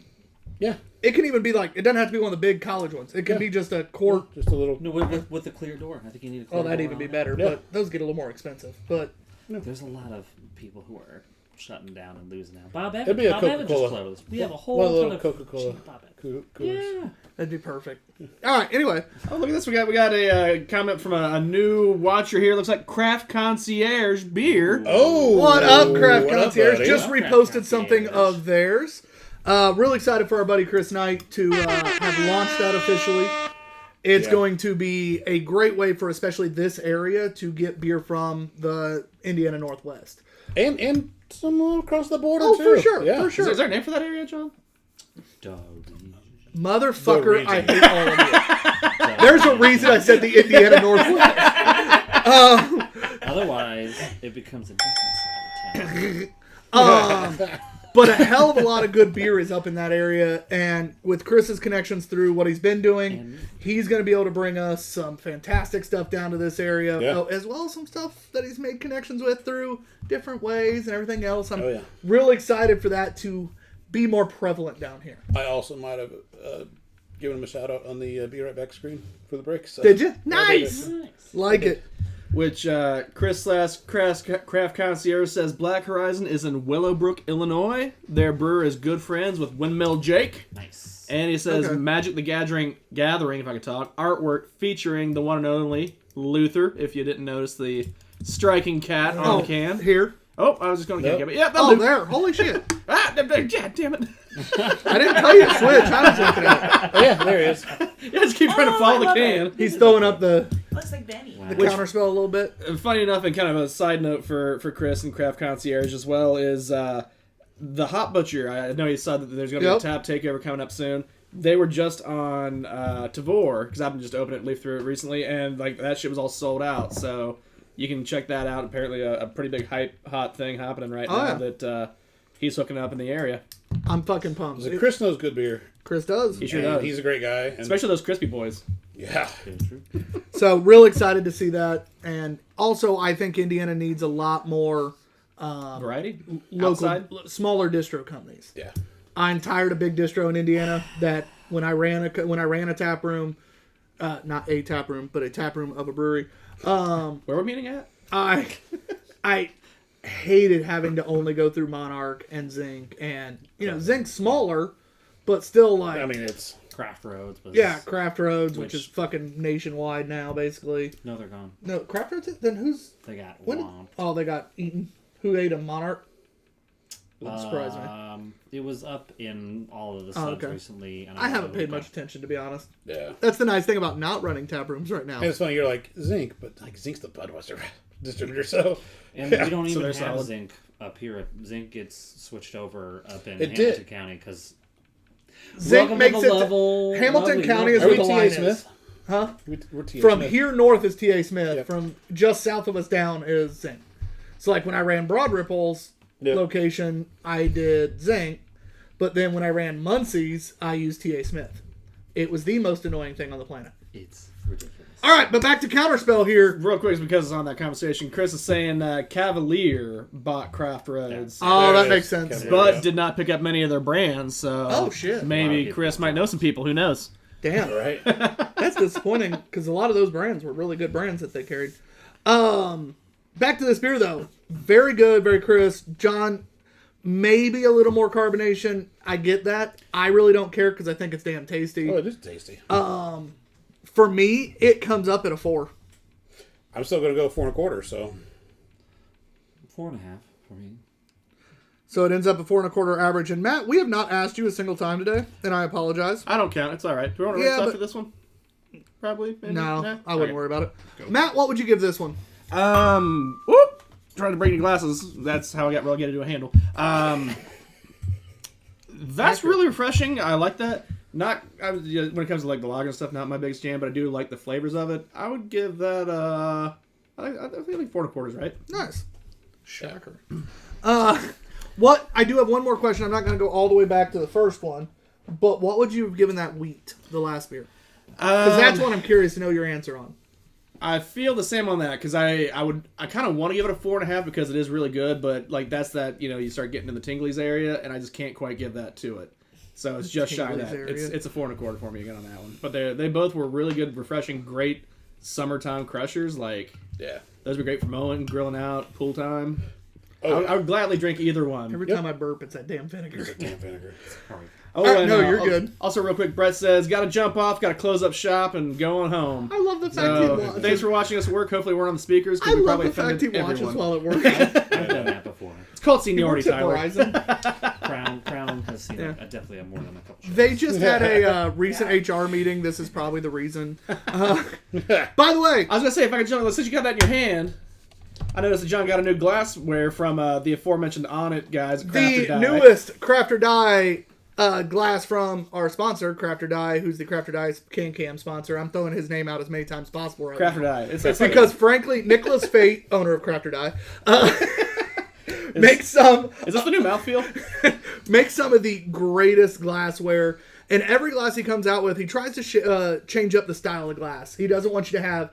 Yeah. It can even be like it doesn't have to be one of the big college ones. It can Yeah. be just a quart. Just a little. No, with the clear door. I think you need a clear Oh, door. that'd even be on better, Yeah. but those get a little more expensive. But that. There's a lot of people who are shutting down and losing out. Bob It'd Evans, be a Bob Evans just Coca-Cola. closed. We have a whole One ton little of Coca-Cola. cheap Bob Evans. Coolers. Yeah. that'd be perfect. All right. Anyway, Oh, look at this. We got a comment from a new watcher here. Looks like Craft Concierge Beer. Oh, what up, Craft what up, Concierge? buddy? Just What up, reposted Craft something Concierge? of theirs. Really excited for our buddy Chris Knight to have launched that officially. It's Yeah. going to be a great way for especially this area to get beer from the Indiana Northwest. and some across the border Oh, too. for sure, Yeah. for Is sure. there a name for that area, John? Motherfucker, The I region. hate all of you. There's a reason I said the Indiana Northwest. Otherwise, it becomes a different side of town. But a hell of a lot of good beer is up in that area, and with Chris's connections through what he's been doing, And- he's going to be able to bring us some fantastic stuff down to this area, Yeah. as well as some stuff that he's made connections with through different ways and everything else. I'm Oh, yeah. real excited for that to be more prevalent down here. I also might have given him a shout out on the Be Right Back screen for the break. So. Did you? Yeah, I did. Nice! Nice. Like it. Which Chris Craft Concierge says Black Horizon is in Willowbrook, Illinois. Their brewer is good friends with Windmill Jake. Nice. And he says Okay. Magic the Gathering, if I could talk, artwork featuring the one and only Luther, if you didn't notice the striking cat on the can. Here. Oh, I was just going to Nope. get it. Yeah, Oh, Luther. there. Holy shit. Ah, yeah, damn it. I didn't tell you to switch. I was looking at it. Oh, yeah, there he is. Yeah, just keep trying to follow the can. He's throwing up the Looks like Benny. Wow. counterspell a little bit. Funny enough, and kind of a side note for Chris and Craft Concierge as well, is the Hop Butcher. I know you saw that there's going to Yep. be a tap takeover coming up soon. They were just on Tavor, because I've been just opening it and leafed through it recently, and like that shit was all sold out. So you can check that out. Apparently a pretty big hot thing happening right Oh, now yeah. that he's hooking up in the area. I'm fucking pumped. So Chris knows good beer. Chris does. He sure And does. he's a great guy. And Especially those crispy boys. yeah. So real excited to see that, and also I think Indiana needs a lot more Variety? local, Outside? smaller distro companies. Yeah. I'm tired of big distro in Indiana. That when I ran a tap room, not a tap room, but a tap room of a brewery, Where we're meeting at? I hated having to only go through Monarch and Zinc, and Zinc's smaller, but still like I mean, it's Craft Roads was. Craft Roads, which Which- is fucking nationwide now, basically. No, they're gone. No, Craft Roads. Then who's They got when? whomped. Oh, they got eaten. Who ate a Monarch? Wouldn't surprise me. It was up in all of the Oh, subs okay. recently. And I haven't know paid who much got- attention, to be honest. yeah. That's the nice thing about not running tap rooms right now. And it's funny, you're like Zinc, but like Zinc's the Budweiser distributor, so And Yeah, we don't so even they're have solid. Zinc up here. Zinc gets switched over up in It Hamilton did. County because Zinc makes it. Hamilton County is Are where we the T.A. line Smith? is. Huh? We're T.A. From Smith. here north is T.A. Smith. Yep. From just south of us down is Zinc. So like when I ran Broad Ripple's Yep. location, I did Zinc. But then when I ran Muncie's, I used T.A. Smith. It was the most annoying thing on the planet. It's ridiculous. All right, but back to Counterspell here. Real quick, because it's on that conversation, Chris is saying Cavalier bought Craft Roads, Oh, There that it makes is. sense. Cavalier. but did not pick up many of their brands. So Oh, shit. A lot maybe of Chris people. might know some people. Who knows? Damn, Right? that's disappointing because a lot of those brands were really good brands that they carried. Back to this beer though, very good, very crisp. John, maybe a little more carbonation. I get that. I really don't care because I think it's damn tasty. Oh, it is tasty. For me, it comes up at a 4. I'm still going to go 4 1/4, so. 4.5 for me. So it ends up at 4 1/4 average. And Matt, we have not asked you a single time today, and I apologize. I don't count. It's all right. Do we want to Yeah, rinse off but- for this one? Probably. Maybe? No, Nah? I wouldn't Okay. worry about it. Matt, what would you give this one? Whoop! Trying to break any glasses. That's how I got relegated to a handle. That's really refreshing. I like that. Not when it comes to like the lager and stuff, not my biggest jam, but I do like the flavors of it. I would give that I feel like 4 1/4 is right. Nice. Shocker. What? I do have one more question. I'm not going to go all the way back to the first one, but what would you have given that wheat, the last beer? Because that's what I'm curious to know your answer on. I feel the same on that because I kind of want to give it a 4.5 because it is really good, but like that's that you start getting in the tinglies area, and I just can't quite give that to it. So it's just shy of Tinglies that. area. It's a 4 1/4 for me again on that one. But they both were really good, refreshing, great summertime crushers. Like Yeah. those were great for mowing, grilling out, pool time. Oh, I would gladly drink either one. Every time I burp, it's that damn vinegar. damn vinegar. Sorry. Oh, no, you're good. Also, real quick, Brett says, got to jump off, got to close up shop, and go on home. I love the fact So, he watches. thanks for watching us work. Hopefully, we're on the speakers. 'cause I we love probably the fact he offended watches everyone. while it works. I've done that before. It's called He seniority, works at Tyler. Verizon. Crown has seen definitely more than a couple shows. They just had a recent HR meeting. This is probably the reason. By the way, I was gonna say, if I could jump, since you got that in your hand, I noticed that John got a new glassware from the aforementioned On It guys. at Craft or the Die. newest Craft or Die glass from our sponsor, Craft or Die, who's the Craft or Die's Can sponsor. I'm throwing his name out as many times as possible right Craft or now. Die. It's Because frankly, Nicholas Fate, owner of Craft or Die, makes some is this the new mouthfeel? makes some of the greatest glassware. And every glass he comes out with, he tries to change up the style of glass. He doesn't want you to have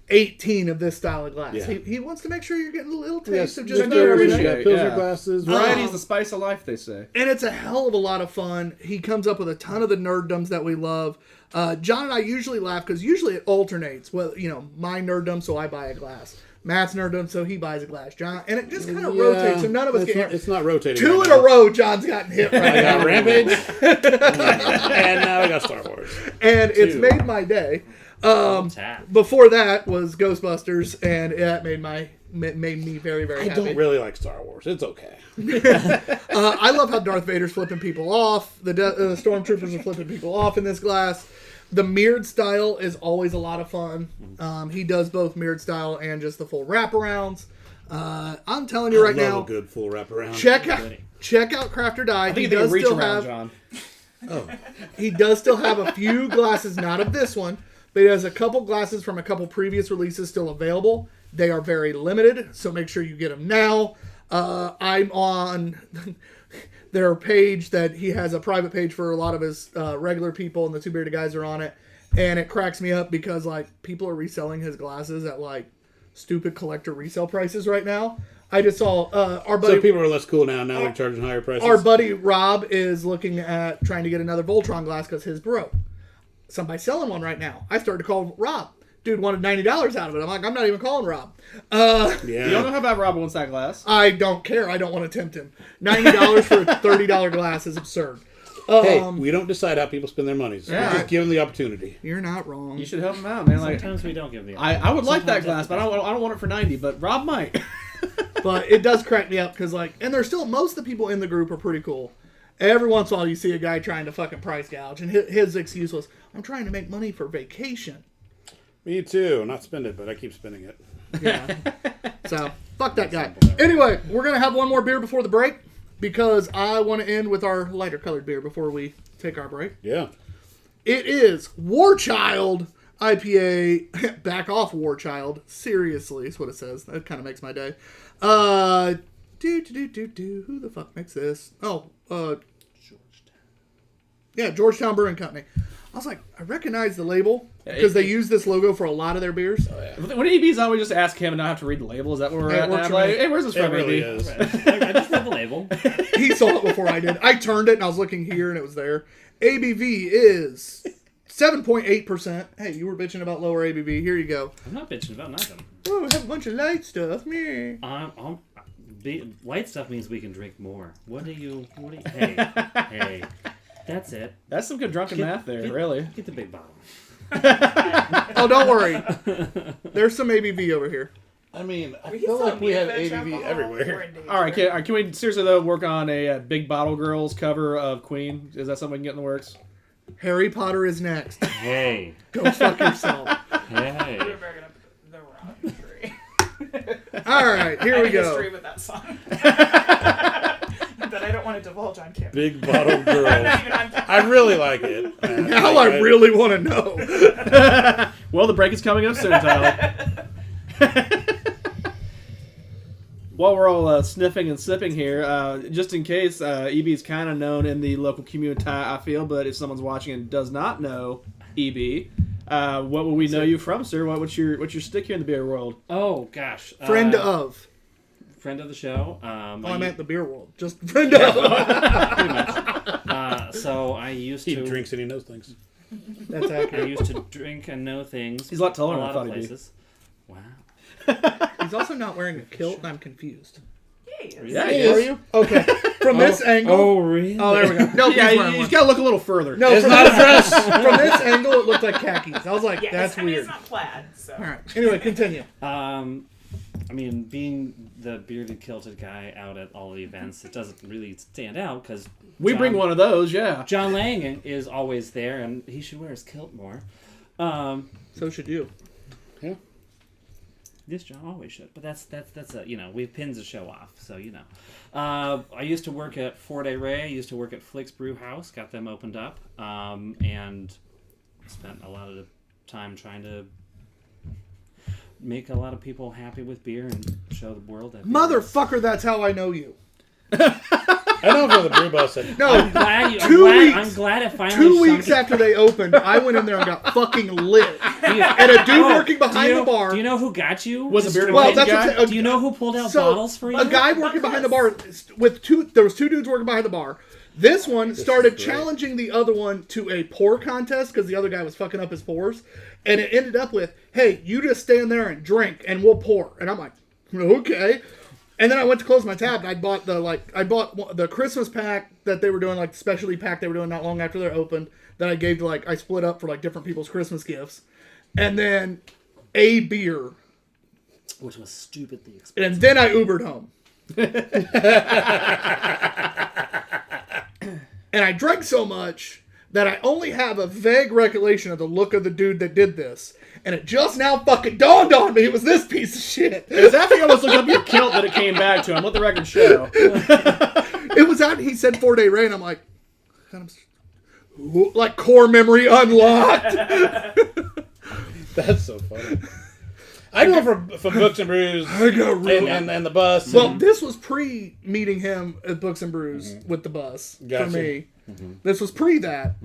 18 of this style of glass. Yeah. He wants to make sure you're getting a little taste Yes, of just no, beer every appreciate day. it. Pilsner yeah. glasses. Variety is the spice of life, they say. And it's a hell of a lot of fun. He comes up with a ton of the nerddoms that we love. John and I usually laugh because usually it alternates. Well, my nerddom, so I buy a glass. Matt's nerddom, so he buys a glass. John, and it just kind of rotates, so none of us get hit. It's not rotating. Two right in a now. row, John's gotten hit right I now. got Rampage. And now I got Star Wars. And it's Two. made my day. Tap. Before that was Ghostbusters, and that made me very, very I happy. don't really like Star Wars. It's okay. I love how Darth Vader's flipping people off. The stormtroopers are flipping people off in this glass. The mirrored style is always a lot of fun. He does both mirrored style and just the full wraparounds. I'm telling you right I love now, a good full wraparound. check out Craft or Die. I think He you can does reach still around, have John. he does still have a few glasses, not of this one, but he has a couple glasses from a couple previous releases still available. They are very limited, so make sure you get them now. I'm on their page that he has a private page for a lot of his regular people, and the Two Bearded Guys are on it. And it cracks me up because people are reselling his glasses at stupid collector resale prices right now. I just saw our buddy. So people are less cool now. Now they're charging higher prices. Our buddy Rob is looking at trying to get another Voltron glass because his broke. Somebody's selling one right now. I started to call Rob. Dude wanted $90 out of it. I'm like, I'm not even calling Rob. Yeah. You don't know how bad Rob wants that glass. I don't care. I don't want to tempt him. $90 for a $30 glass is absurd. Hey, we don't decide how people spend their money. So Yeah. we just give them the opportunity. You're not wrong. You should help him out, man. Like, Sometimes we don't give the. I would like that Sometimes glass, but I don't want it for 90. But Rob might. But it does crack me up because and there's still, most of the people in the group are pretty cool. Every once in a while you see a guy trying to fucking price gouge, and his excuse was, I'm trying to make money for vacation. Me too. Not spend it, but I keep spending it. Yeah. So, fuck that guy. Anyway, we're going to have one more beer before the break because I want to end with our lighter colored beer before we take our break. Yeah. It is Warchild IPA. Back off, Warchild. Seriously, is what it says. That kind of makes my day. Who the fuck makes this? Oh, yeah, Georgetown Brewing Company. I was like, I recognize the label because they use this logo for a lot of their beers. Oh, yeah. When EB's on, we just ask him and not have to read the label. Is that where we're That at works now? for Like, me. hey, where's this It from, really EB? is. I just read the label. He saw it before I did. I turned it and I was looking here and it was there. ABV is 7.8%. Hey, you were bitching about lower ABV. Here you go. I'm not bitching about nothing. Oh, we have a bunch of light stuff. Meh. Light stuff means we can drink more. What do you? Hey, hey, that's it. That's some good drunken math there, really. Get the big bottle. Oh, don't worry. There's some ABV over here. I mean, I We feel still like we need have fetch ABV alcohol. We're everywhere. in danger. All right, can we seriously though work on a Big Bottle Girls cover of Queen? Is that something we can get in the works? Harry Potter is next. Hey, Go fuck yourself. hey. We're bringing up the wrong tree. All right, here I we have a history go. with that song. That I don't want to divulge on camera. Big bottle I'm girl. not even on camera. I really like it. man. Now Like, I really want to know. Well, the break is coming up soon, Tyler. While we're all sniffing and sipping here, just in case, EB's kind of known in the local community, I feel, but if someone's watching and does not know EB, what will we know you from, sir? What's your stick here in the beer world? Oh gosh. Friend of. friend of the show. Oh, I meant the beer world. Just friend of. pretty much. So I used He to drinks and he knows things. That's I accurate. used to drink and know things. He's a lot taller a than I lot thought of he'd be. places. Wow. He's also not wearing a kilt, and I'm confused. Yay. Yeah, He he is. is. Are you? Okay. From this angle. Oh really? Oh, there we go. No, Yeah, he's wearing he's one. got to look a little further. No, It's from not a this, dress. from this angle, it looked like khakis. I was like, Yeah, that's I mean, weird. it's not plaid, so. All right. Anyway, continue. I mean, being the bearded kilted guy out at all the events, it doesn't really stand out because We bring one of those, yeah. John Lang is always there, and he should wear his kilt more. So should you. This John always should, but that's a we have pins to show off, so I used to work at 4-Day Ray. I used to work at Flick's Brew House, got them opened up, and spent a lot of the time trying to make a lot of people happy with beer and show the world that beer is- Motherfucker, that's how I know you. I know for the brew bus. And No, I'm glad I'm glad it finally 2 weeks sunk- after they opened, I went in there and got fucking lit. Do you- And a dude Oh, working behind the bar. Do you know who got you? Was it bearded Well, Well, that's guy? what I'm saying. Do you know who pulled out So, bottles for you? a guy working behind the bar with there was 2 dudes working behind the bar. This one started great. challenging the other one to a pour contest because the other guy was fucking up his pours, and it ended up with, "Hey, you just stand there and drink, and we'll pour." And I'm like, "Okay." And then I went to close my tab, and I bought the Christmas pack that they were doing, like the specialty pack they were doing not long after they opened. That I gave to I split up for different people's Christmas gifts, and then a beer, Which was stupidly expensive. and then I Ubered home. And I drank so much that I only have a vague recollection of the look of the dude that did this. And it just now fucking dawned on me it was this piece of shit. It was after you almost looked up your kilt that it came back to him. Let the record show. It was out, he said 4-Day Ray, and I'm like, core memory unlocked. that's so funny. I know from Books and Brews I got real. and the bus. Well, and, this was meeting him at Books and Brews with the bus Gotcha. for me. This was pre that,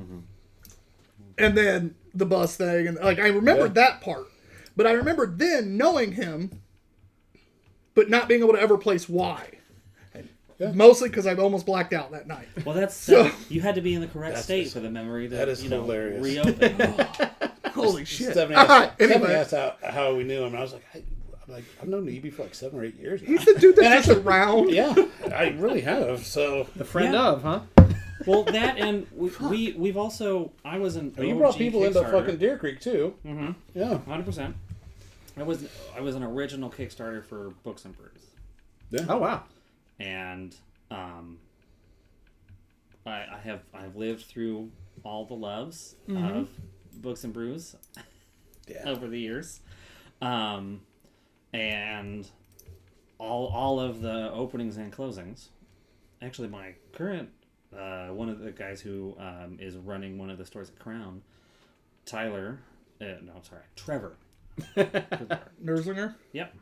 and then the bus thing, and I remembered that part, but I remembered then knowing him, but not being able to ever place why. Mostly because I've almost blacked out that night. Well, that's So- you had to be in the correct That's state just- for the memory to that is hilarious. reopen. Holy shit! Stephanie All right, asked, Stephanie anyway, asked how we knew him, and I was like, I've known EB for 7 or 8 years now. he's the dude And that's just around. Yeah, I really have. So The friend Yeah. of, huh? Well, that and we've also I was an you brought OG people into Kickstarter. fucking Deer Creek too. Mm-hmm. Yeah. 100%. I was an original Kickstarter for Books and Brews, Oh, wow. and I've lived through all the loves of Books and Brews Yeah. over the years, and all of the openings and closings. Actually, my current one of the guys who is running one of the stores at Crown, Trevor. Nerslinger Yep.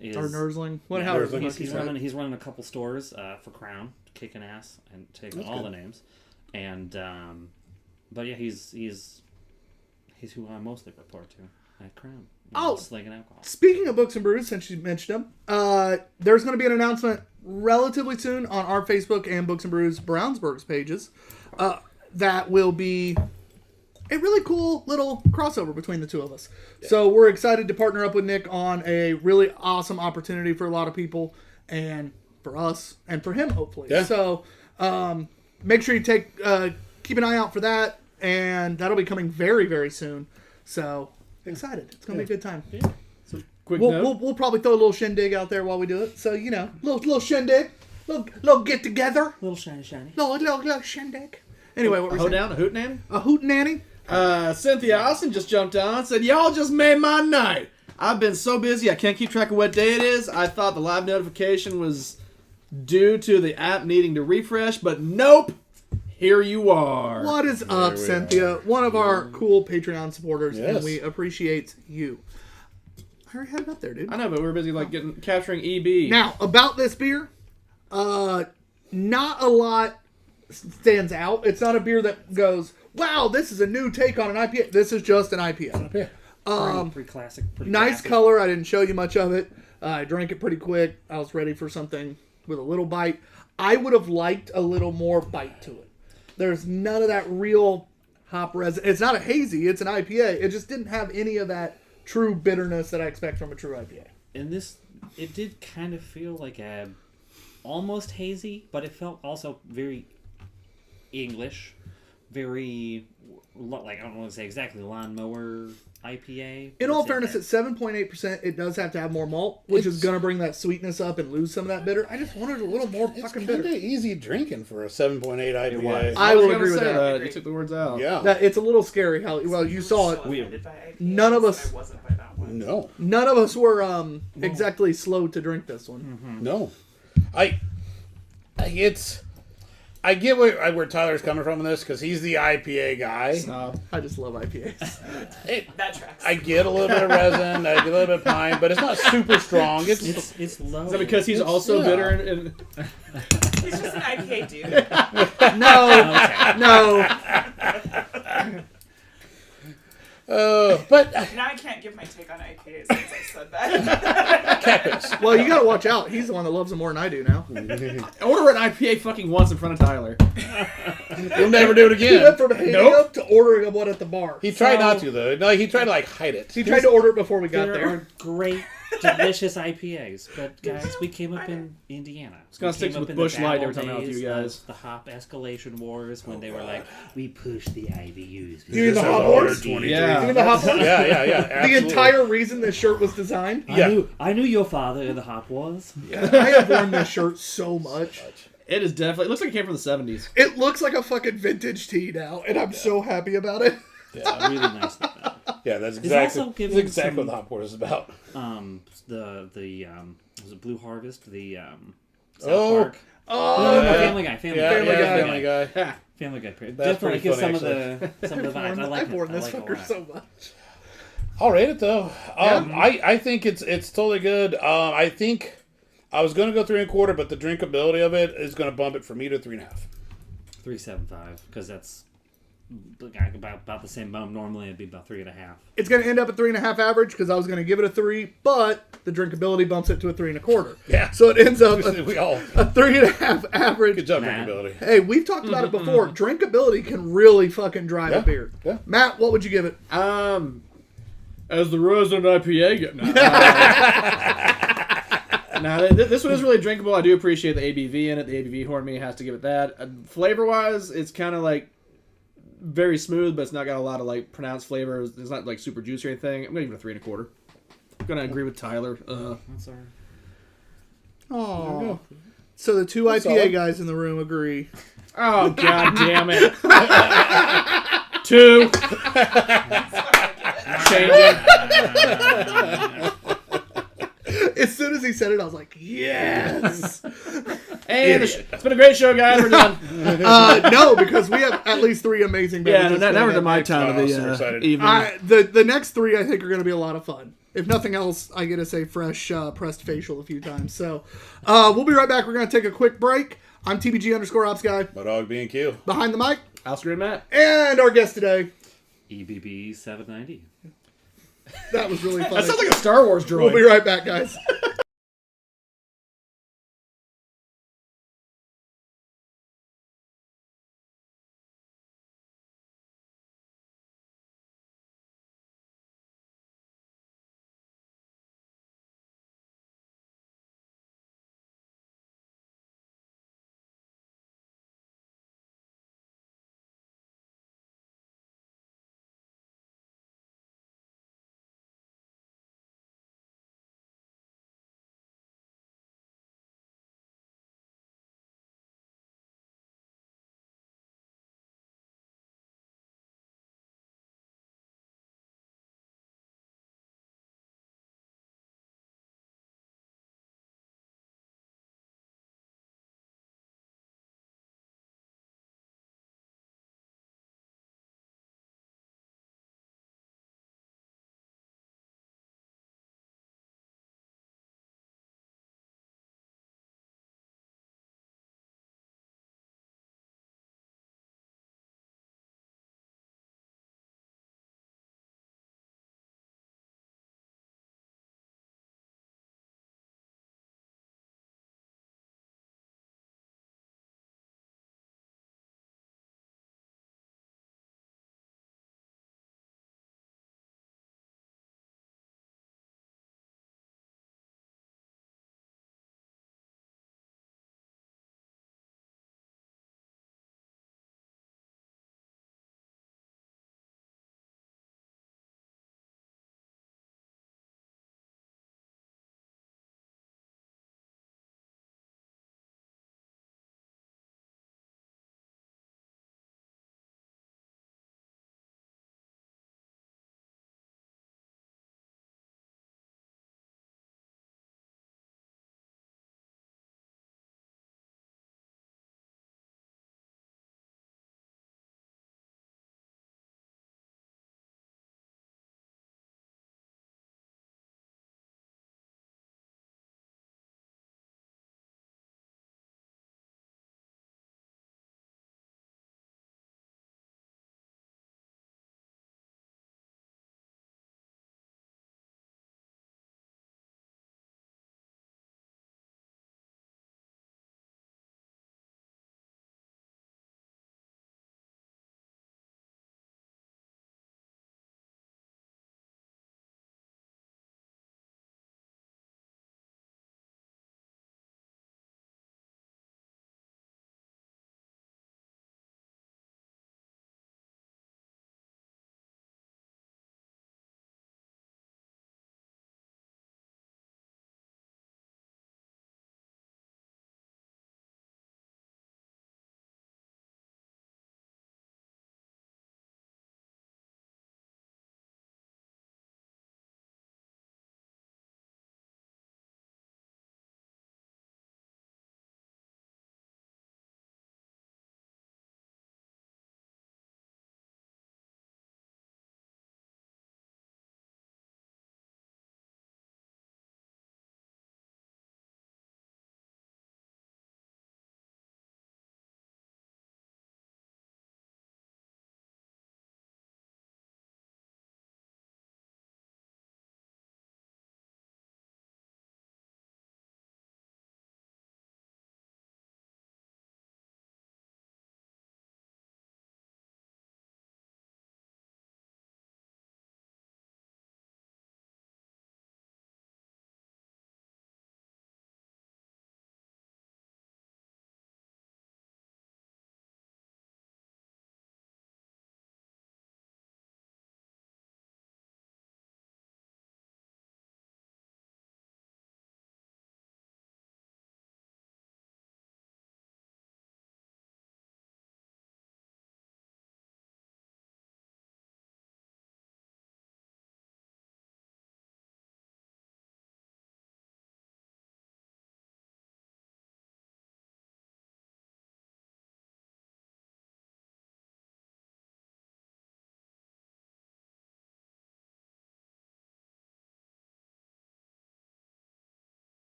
Is, or Nersling, yeah, however Nersling. the fuck he's you say it. he's running a couple stores for Crown, kicking ass and taking That's all good. the names, and but yeah, he's who I mostly report to at Crown. Oh. Slinging alcohol. Speaking of Books and Brews, since you mentioned them, there's going to be an announcement relatively soon on our Facebook and Books and Brews Brownsburg's pages that will be a really cool little crossover between the two of us. Yeah. So we're excited to partner up with Nick on a really awesome opportunity for a lot of people and for us and for him, hopefully. Yeah. So make sure you keep an eye out for that, and that'll be coming very, very soon. So excited. It's going to be a good time. Yeah. So quick note. We'll probably throw a little shindig out there while we do it. So, little shindig, little get together, Little shiny. little shindig. Anyway, what were we Hold saying? down, a hootenanny. A hootenanny? Cynthia Austin just jumped on, said, y'all just made my night. I've been so busy, I can't keep track of what day it is. I thought the live notification was due to the app needing to refresh, but nope. Here you are. What is up, Cynthia? One of our cool Patreon supporters, Yes. and we appreciate you. I already had it up there, dude. I know, but we were busy capturing EB. Now, about this beer, not a lot stands out. It's not a beer that goes, wow, this is a new take on an IPA. This is just an IPA. Pretty classic. Pretty Nice classic. color. I didn't show you much of it. I drank it pretty quick. I was ready for something with a little bite. I would have liked a little more bite to it. There's none of that real hop resin. It's not a hazy. It's an IPA. It just didn't have any of that true bitterness that I expect from a true IPA. And this, it did kind of feel like almost hazy, but it felt also very English, very, like, I don't want to say exactly lawnmower IPA. In all fairness, at 7.8%, it does have to have more malt, which is going to bring that sweetness up and lose some of that bitter. I just wanted a little more It's fucking kind of bitter. easy drinking for a 7.8 IPA. was. I was will gonna agree with say that. You took the words out. Yeah. That it's a little scary how well you saw it. So offended by IPAs, None of us- I wasn't by that one. No. None of us were exactly slow to drink this one. No. I get where Tyler's coming from in this because he's the IPA guy. I just love IPAs. That tracks. I get a little bit of resin, I get a little bit of pine, but it's not super strong. It's It's low. Is that because he's also yeah. bitter and He's just an IPA dude. No. but Now I can't give my take on IPAs since I said that. Cactus. Well, you gotta watch out. He's the one that loves them more than I do now. order an IPA fucking once in front of Tyler. You'll never do it He went again. from hating Nope. up to ordering one at the bar. He tried not to though. No, he tried to like hide it. He tried to order it before we got There there. are great, delicious IPAs, but guys, we came up in Indiana. It's gonna stick with Busch Light every time I'm out with you guys. The hop escalation wars when they were like, we push the IBUs. You mean the This hot is wars? 123. Yeah. You mean the hot wars? Yeah. The Absolutely. entire reason this shirt was designed? Yeah. I knew your father in the hop wars. I have worn this shirt so much. It is definitely. It looks like it came from the 70s. It looks like a fucking vintage tee now, and I'm so happy about it. Really nice. Yeah, that's also exactly giving what some- the hot wars is about. Was it Blue Harvest? The South Oh. Park. Oh, No, yeah. Family Guy. Family Yeah, Guy. Family Guy. Ha. Family Guy. That's Definitely pretty gives some funny, of the vibes. I like I've worn it. this I like it a fucker lot. so much. I'll rate it though. I think it's totally good. I think I was gonna go 3 1/4, but the drinkability of it is gonna bump it for me to 3.5. 3.75 because that's about the same bump. Normally it'd be about 3.5. It's going to end up at 3.5 average because I was going to give it a 3, but the drinkability bumps it to a 3 1/4. Yeah. So it ends up We all a 3.5 average. good job Matt. drinkability. Hey, we've talked about it before. Drinkability can really fucking drive Yeah. a beer. Yeah. Matt, what would you give it? As the resident IPA Now, this one is really drinkable. I do appreciate the ABV in it. The ABV horn me has to give it that. Flavor-wise, it's kind of like very smooth, but it's not got a lot of like pronounced flavors. It's not like super juicy or anything. I'm gonna give it a 3 1/4. I'm gonna agree with Tyler. That's all right. Oh. So the two That's IPA solid. guys in the room agree. Oh god damn it! 2. Changing. As soon as he said it, I was like, yes. And it's been a great show, guys. We're done. No, because we have at least 3 amazing Yeah, beverages. now we're to coming up my next. time of Oh, the so excited. evening. The next 3 I think are going to be a lot of fun. If nothing else, I get to say fresh pressed facial a few times. So we'll be right back. We're going to take a quick break. I'm TBG_Ops guy. My dog being Q. Behind the mic. Oscar and Matt. And our guest today. EBB 790. That was really funny. That sounds like a Star Wars droid. We'll be right back, guys.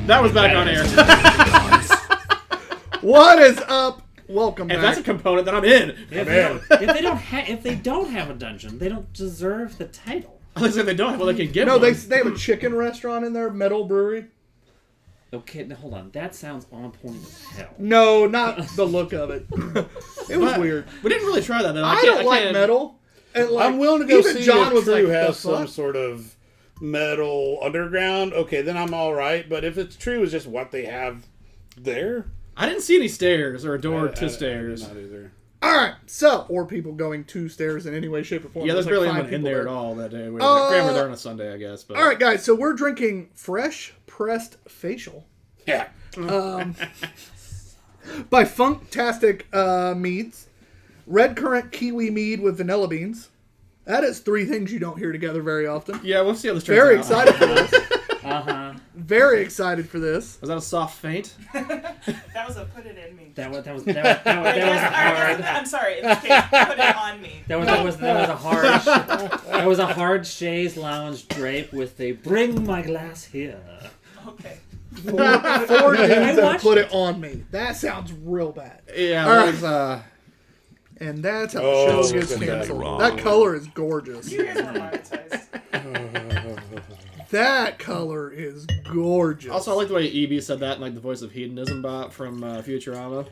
That was back on air. What is up? Welcome And back. that's a component that I'm in. If they don't have a dungeon, they don't deserve the title. I was saying they don't have. Well, they can get No, one. they have a chicken restaurant in there, Metal Brewery. Okay, now hold on. That sounds on point as hell. No, not the look of it. It was But weird. We didn't really try that. Though. I don't like metal. And like, I'm willing to go even see John if was True like, has "The some fuck?" sort of metal underground. Okay, then I'm all right. But if it's True is just what they have there, I didn't see any stairs or a door I to did stairs. not either. All right, so or people going to stairs in any way, shape, or form. Yeah, there's like barely 5 anyone in people there at all that day. We were there on a Sunday, I guess. But All right, guys. So we're drinking fresh pressed facial Yeah. by Funktastic Meads, red currant kiwi mead with vanilla beans. That is 3 things you don't hear together very often. yeah, we'll see how this turns Very out. excited for this. Uh-huh. Very excited for this. Was that a soft faint? That was a put it in me. That was hard. I'm sorry. In this case, put it on me. That was a hard chaise lounge drape with a bring my glass here. Okay. 4 dudes that watched put it on me. That sounds real bad. Yeah, All that was, And that's how Oh, the show gets look at that. canceled. That color is gorgeous. You guys were monetized. That color is gorgeous. Also, I like the way EB said that in like the voice of Hedonism Bot from Futurama.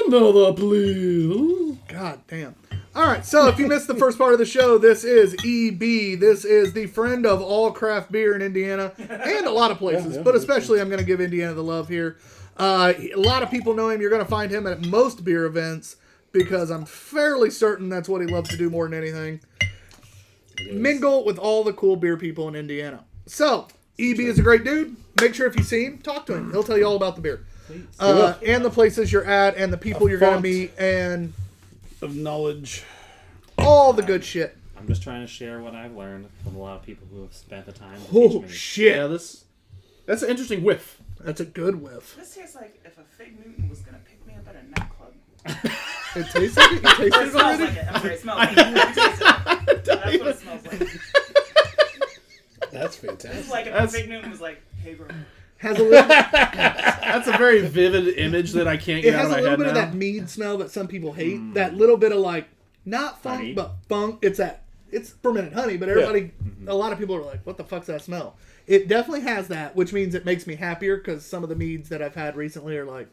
Another please. God damn. All right, so if you missed the first part of the show, this is EB. This is the friend of all craft beer in Indiana and a lot of places, but especially I'm going to give Indiana the love here. A lot of people know him. You're going to find him at most beer events because I'm fairly certain that's what he loves to do more than anything. Mingle with all the cool beer people in Indiana. So, EB is a great dude. Make sure if you see him, talk to him. He'll tell you all about the beer. And the places you're at and the people you're going to font. meet and Of knowledge. all the good shit. I'm just trying to share what I've learned from a lot of people who have spent the time to teach Oh, me. shit. Yeah, that's an interesting whiff. That's a good whiff. This tastes like if a Fig Newton was gonna pick me up at a nightclub. It tastes like it. You tasted Or it it smells already? like it. I'm sorry, it smells like it. I tasted it. That's what it smells like. That's It's fantastic. like if That's- a Fig Newton was like, hey bro. Has a little, That's a very vivid image that I can't it get out has of a my little head bit of now. that mead smell that some people hate. That little bit of like, not funk, Honey. but funk. It's fermented honey, but everybody, a lot of people are like, what the fuck's that smell? It definitely has that, which means it makes me happier because some of the meads that I've had recently are like,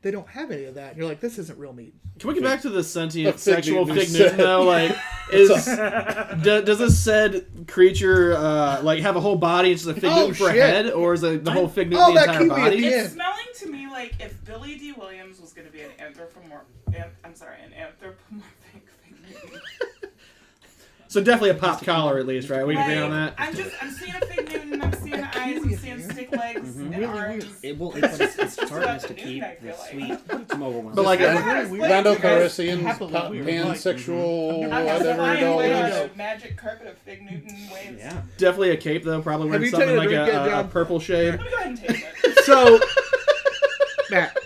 they don't have any of that. And you're like, this isn't real mead. Can we get back to the sentient Fig sexual Newton Fig Newton said. though? Like, does this said creature like have a whole body and just a Fig Oh, Newton for a shit. head, or is the whole Fig Newton Oh, the that entire kiwi at body? the end. It's smelling to me like if Billy D. Williams was going to be an anthropomorphic Fig Newton. So definitely a popped collar at least, right? We can agree on that. I'm seeing a Fig Newton, I'm seeing eyes, I'm seeing stick legs and arms. It's tartness to Newton, keep I feel the like. sweet from overwhelming. But like I a, don't know how to explain Lando it to you guys. Calrissian, Happily weird. pansexual, I'm whatever flying it all away on is. a magic carpet of Fig Newton waves. Yeah. definitely a cape though, probably Have wearing you something taken a like drink yet, a John? purple shade. Let me go ahead and taste it. So, Matt,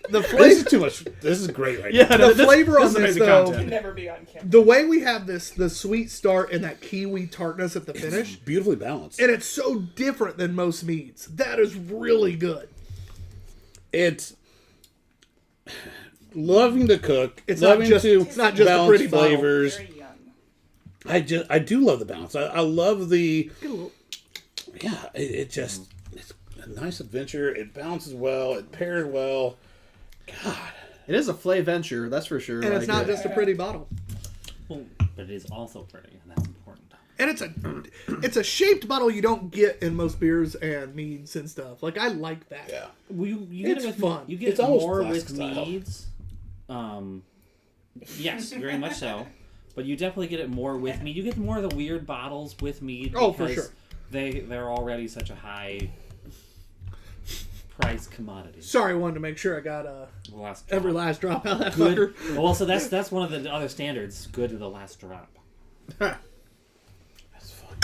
the This flavor, is too much. This is great right Yeah, now. the flavor on is this amazing though, Can content. never be on camera. the way we have this, the sweet start and that kiwi tartness at the finish. Beautifully balanced. And it's so different than most meads. That is really good. It's loving to cook. It's not loving just- to it's not just a balance pretty bottle. flavors. Very young. I do love the balance. I love the it's a nice adventure. It balances well. It pairs well. God, It is a flay venture, that's for sure. And it's like, not just a pretty bottle. Well, but it is also pretty, and that's important. And it's a shaped bottle you don't get in most beers and meads and stuff. Like I like that. yeah. Well, you get It's it with fun. You get It's it almost more flask with style. meads. Yes, very much so. But you definitely get it more with mead. You get more of the weird bottles with mead. Oh, for because sure. They're already such a high price commodity. Sorry, I wanted to make sure I got The last every drop. last drop out of that Good. fucker. Well, so that's one of the other standards. Good to the last drop. That's fun.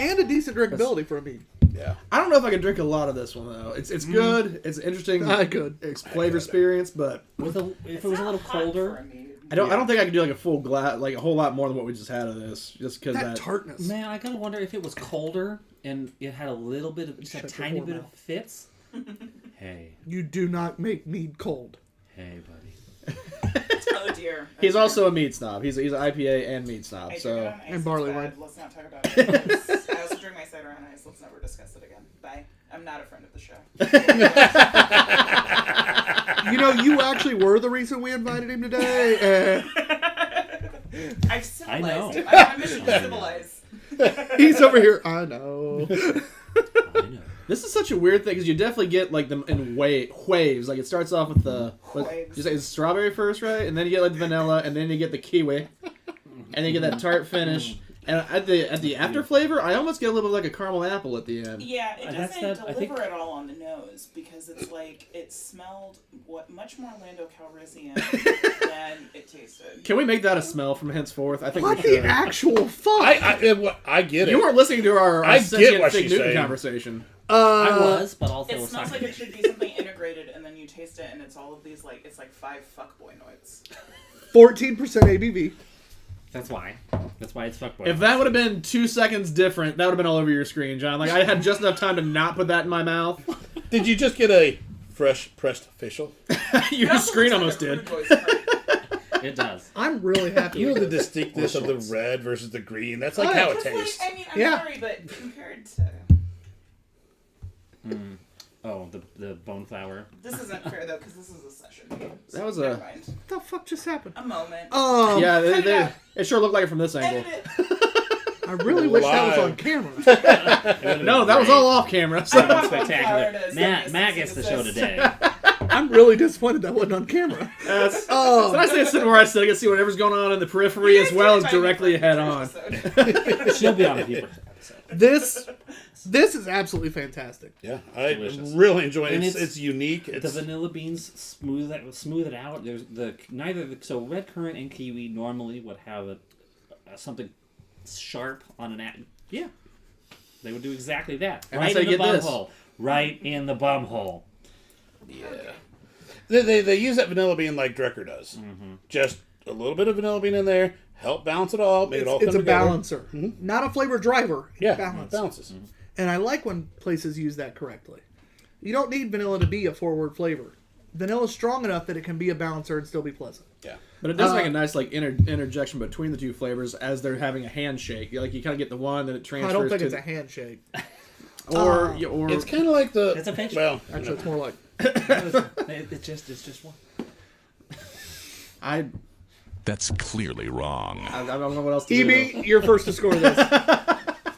And a decent drinkability for a mead. Yeah. I don't know if I can drink a lot of this one though. It's good. It's interesting. I could. Flavor experience, but With if it was a little It's not hot for colder, a mead. I don't think I could do like a full glass, like a whole lot more than what we just had of this, just because That tartness. Man, I gotta wonder if it was colder and it had a little bit of, just a Shut your tiny whore bit mouth. of fits. Hey, You do not make mead cold. hey, buddy. Oh dear. He's also a meat snob. He's an IPA and meat snob. I drink it So on ice, And barley it's wine. bad. Let's not talk about it. I also drink my cider on ice. Let's never discuss it again. Bye. I'm not a friend of the show. You know, you actually were the reason we invited him today. I've civilized I know. him. I'm on a mission to civilize. He's over here. I know. I know. this is such a weird thing because you definitely get like them in waves. Like it starts off with the Waves. you say it's strawberry first, right? And then you get like the vanilla, and then you get the kiwi, and you get that tart finish. And at the after flavor, I almost get a little bit like a caramel apple at the end. Yeah, it That's doesn't that- I deliver think- it all on the nose because it's like it smelled much more Lando Calrissian than it tasted. Can we make that a smell from henceforth? I think What we the should. actual fuck? I get it. You weren't listening to our I get sentient what Fig she's Newton saying. conversation. I was, but also It was smells like talking. it should be something integrated, and then you taste it, and it's all of these like it's like 5 fuckboy noids. 14% ABV. That's why. That's why it's fuckboy. If that would have been 2 seconds different, that would have been all over your screen, John. Like I had just enough time to not put that in my mouth. Did you just get a fresh pressed facial? Your screen almost did. It does. I'm really happy. You know with the this. distinctness of the red versus the green. That's like Oh, how yeah. it tastes. I mean, I'm Yeah. sorry, but compared to Oh, the bone flour. this isn't fair though, because this is a session. So That was never a- mind. What the fuck just happened? A moment. Yeah, Cut it out. it sure looked like it from this angle. Edit it. I really wish that was on Live. camera. No, that was all off camera. So. I don't have Spectacular. power to Matt say gets the this. show today. I'm really disappointed that wasn't on camera. That's, Oh, so I say sitting where I sit, I can see whatever's going on in the periphery as well as directly head on. She'll be on a future episode. this is absolutely fantastic. Yeah, I Delicious. really enjoy it. And It's unique. The It's vanilla beans smooth it out. There's so red currant and kiwi normally would have something sharp on an yeah. They would do exactly that. And Right that's how in the you get bum this. hole. Right in the bum hole. yeah. They use that vanilla bean like Drecker does. Just a little bit of vanilla bean in there, help balance it all, make it all come It's a together. balancer, not a flavor driver. It's Yeah, balance. balances. And I like when places use that correctly. You don't need vanilla to be a forward flavor. Vanilla's strong enough that it can be a balancer and still be pleasant. Yeah. But it does make a nice like interjection between the two flavors as they're having a handshake. Like you kind of get the one, then it transfers. I don't think to it's a handshake. or It's kind of like the. It's a pinch. Well, Actually, it's more like It's just one. I That's clearly wrong. don't know what else to do. EB. You're first to score this.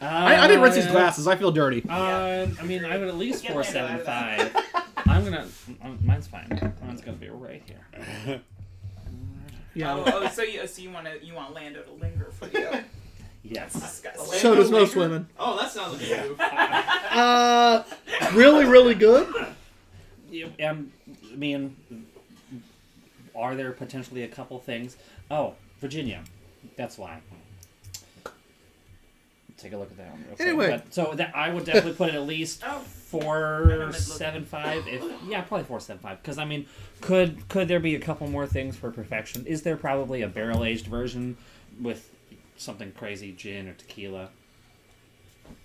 I didn't rinse these glasses. I feel dirty. I mean, I would at least Get Lando out of 4.75. I'm gonna. Mine's fine. Mine's gonna be right here. Yeah. So you want Lando to linger for you? Yes. Disgusting. So does most women. Oh, that sounds like a move. Really, really good. I mean, are there potentially a couple things? Oh, Virginia. That's why. Take a look at that one real quick. Anyway. But, so that I would definitely put it at least Oh. 4.75. Probably 4.75. Because I mean, could there be a couple more things for perfection? Is there probably a barrel aged version with something crazy, gin or tequila?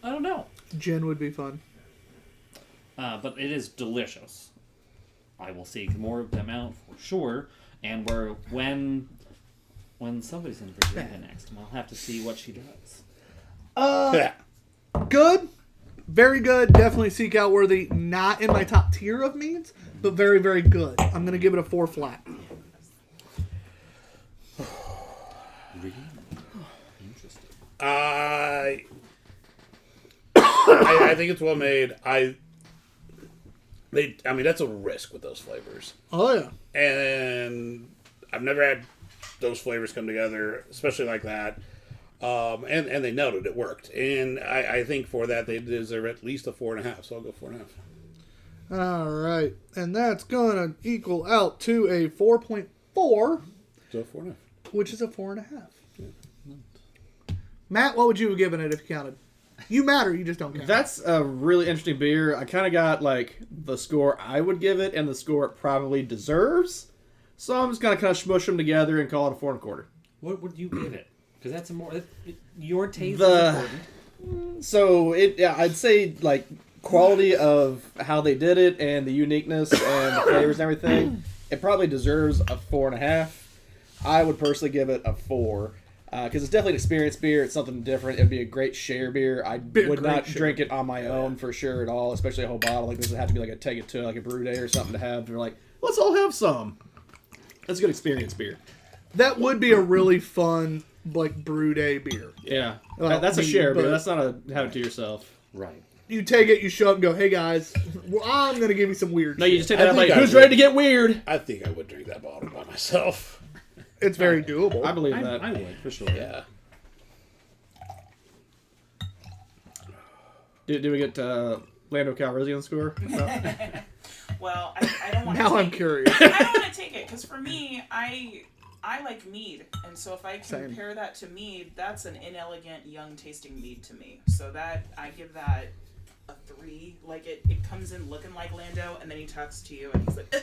I don't know. Gin would be fun. But it is delicious. I will seek more of them out for sure. And when somebody's in Virginia next, we'll have to see what she does. yeah. Good. Very good. Definitely seek out worthy. Not in my top tier of meads, but very, very good. I'm going to give it a 4 flat. Interesting. I think it's well made. I mean, that's a risk with those flavors. Oh, yeah. And I've never had those flavors come together, especially like that. And they nailed it. It worked. And I think for that, they deserve at least a 4.5. So I'll go 4.5. All right. And that's going to equal out to a 4.4, So 4.5. which is a 4.5. Matt, what would you have given it if you counted? You matter. You just don't count. That's a really interesting beer. I kind of got like the score I would give it and the score it probably deserves. So I'm just gonna kind of smush them together and call it a 4 1/4. What would you give it? Because that's a more your taste The- is important. So I'd say like quality of how they did it and the uniqueness and the flavors and everything. It probably deserves a 4.5. I would personally give it a 4 because it's definitely an experience beer. It's something different. It'd be a great share beer. I would not drink it on my own for sure at all, especially a whole bottle. Like this would have to be like a take it to like a brew day or something to have. They're like, let's all have some. That's a good experience beer. That would be a really fun like brew day beer. Yeah, Well, that's a I mean, share beer. but- That's not a have it to yourself. Right. You take it, you show up and go, hey guys, well, I'm going to give you some weird No, shit. you just take I that like, think I who's would. ready to get weird? I think I would drink that bottle by myself. It's very doable. I believe I that. would for sure. Yeah. Did we get Lando Calrissian score? Well, I don't want to. Now I'm curious. I don't want to take it because for me, I like mead, and so if I Same. compare that to mead, that's an inelegant, young tasting mead to me. So that I give that a 3. Like it comes in looking like Lando, and then he talks to you, and he's like,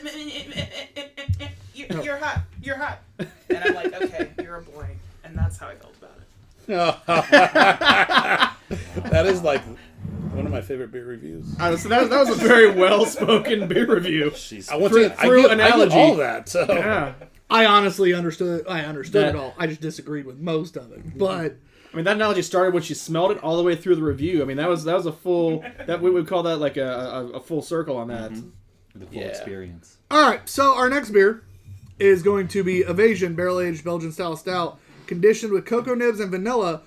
"You're hot, you're hot," and I'm like, "Okay, you're a boy," and that's how I felt about it. That is like one of my favorite beer reviews. So that was a very well-spoken beer review. I want Through- to through I get analogy. all that. So. Yeah. I honestly understood That- it all. I just disagreed with most of it. But I mean, that analogy started when she smelled it all the way through the review. I mean, that was a full. That we would call that like a full circle on that. The full Yeah. experience. all right, so our next beer is going to be Evasion Barrel-Aged Belgian Style Stout, conditioned with cocoa nibs and vanilla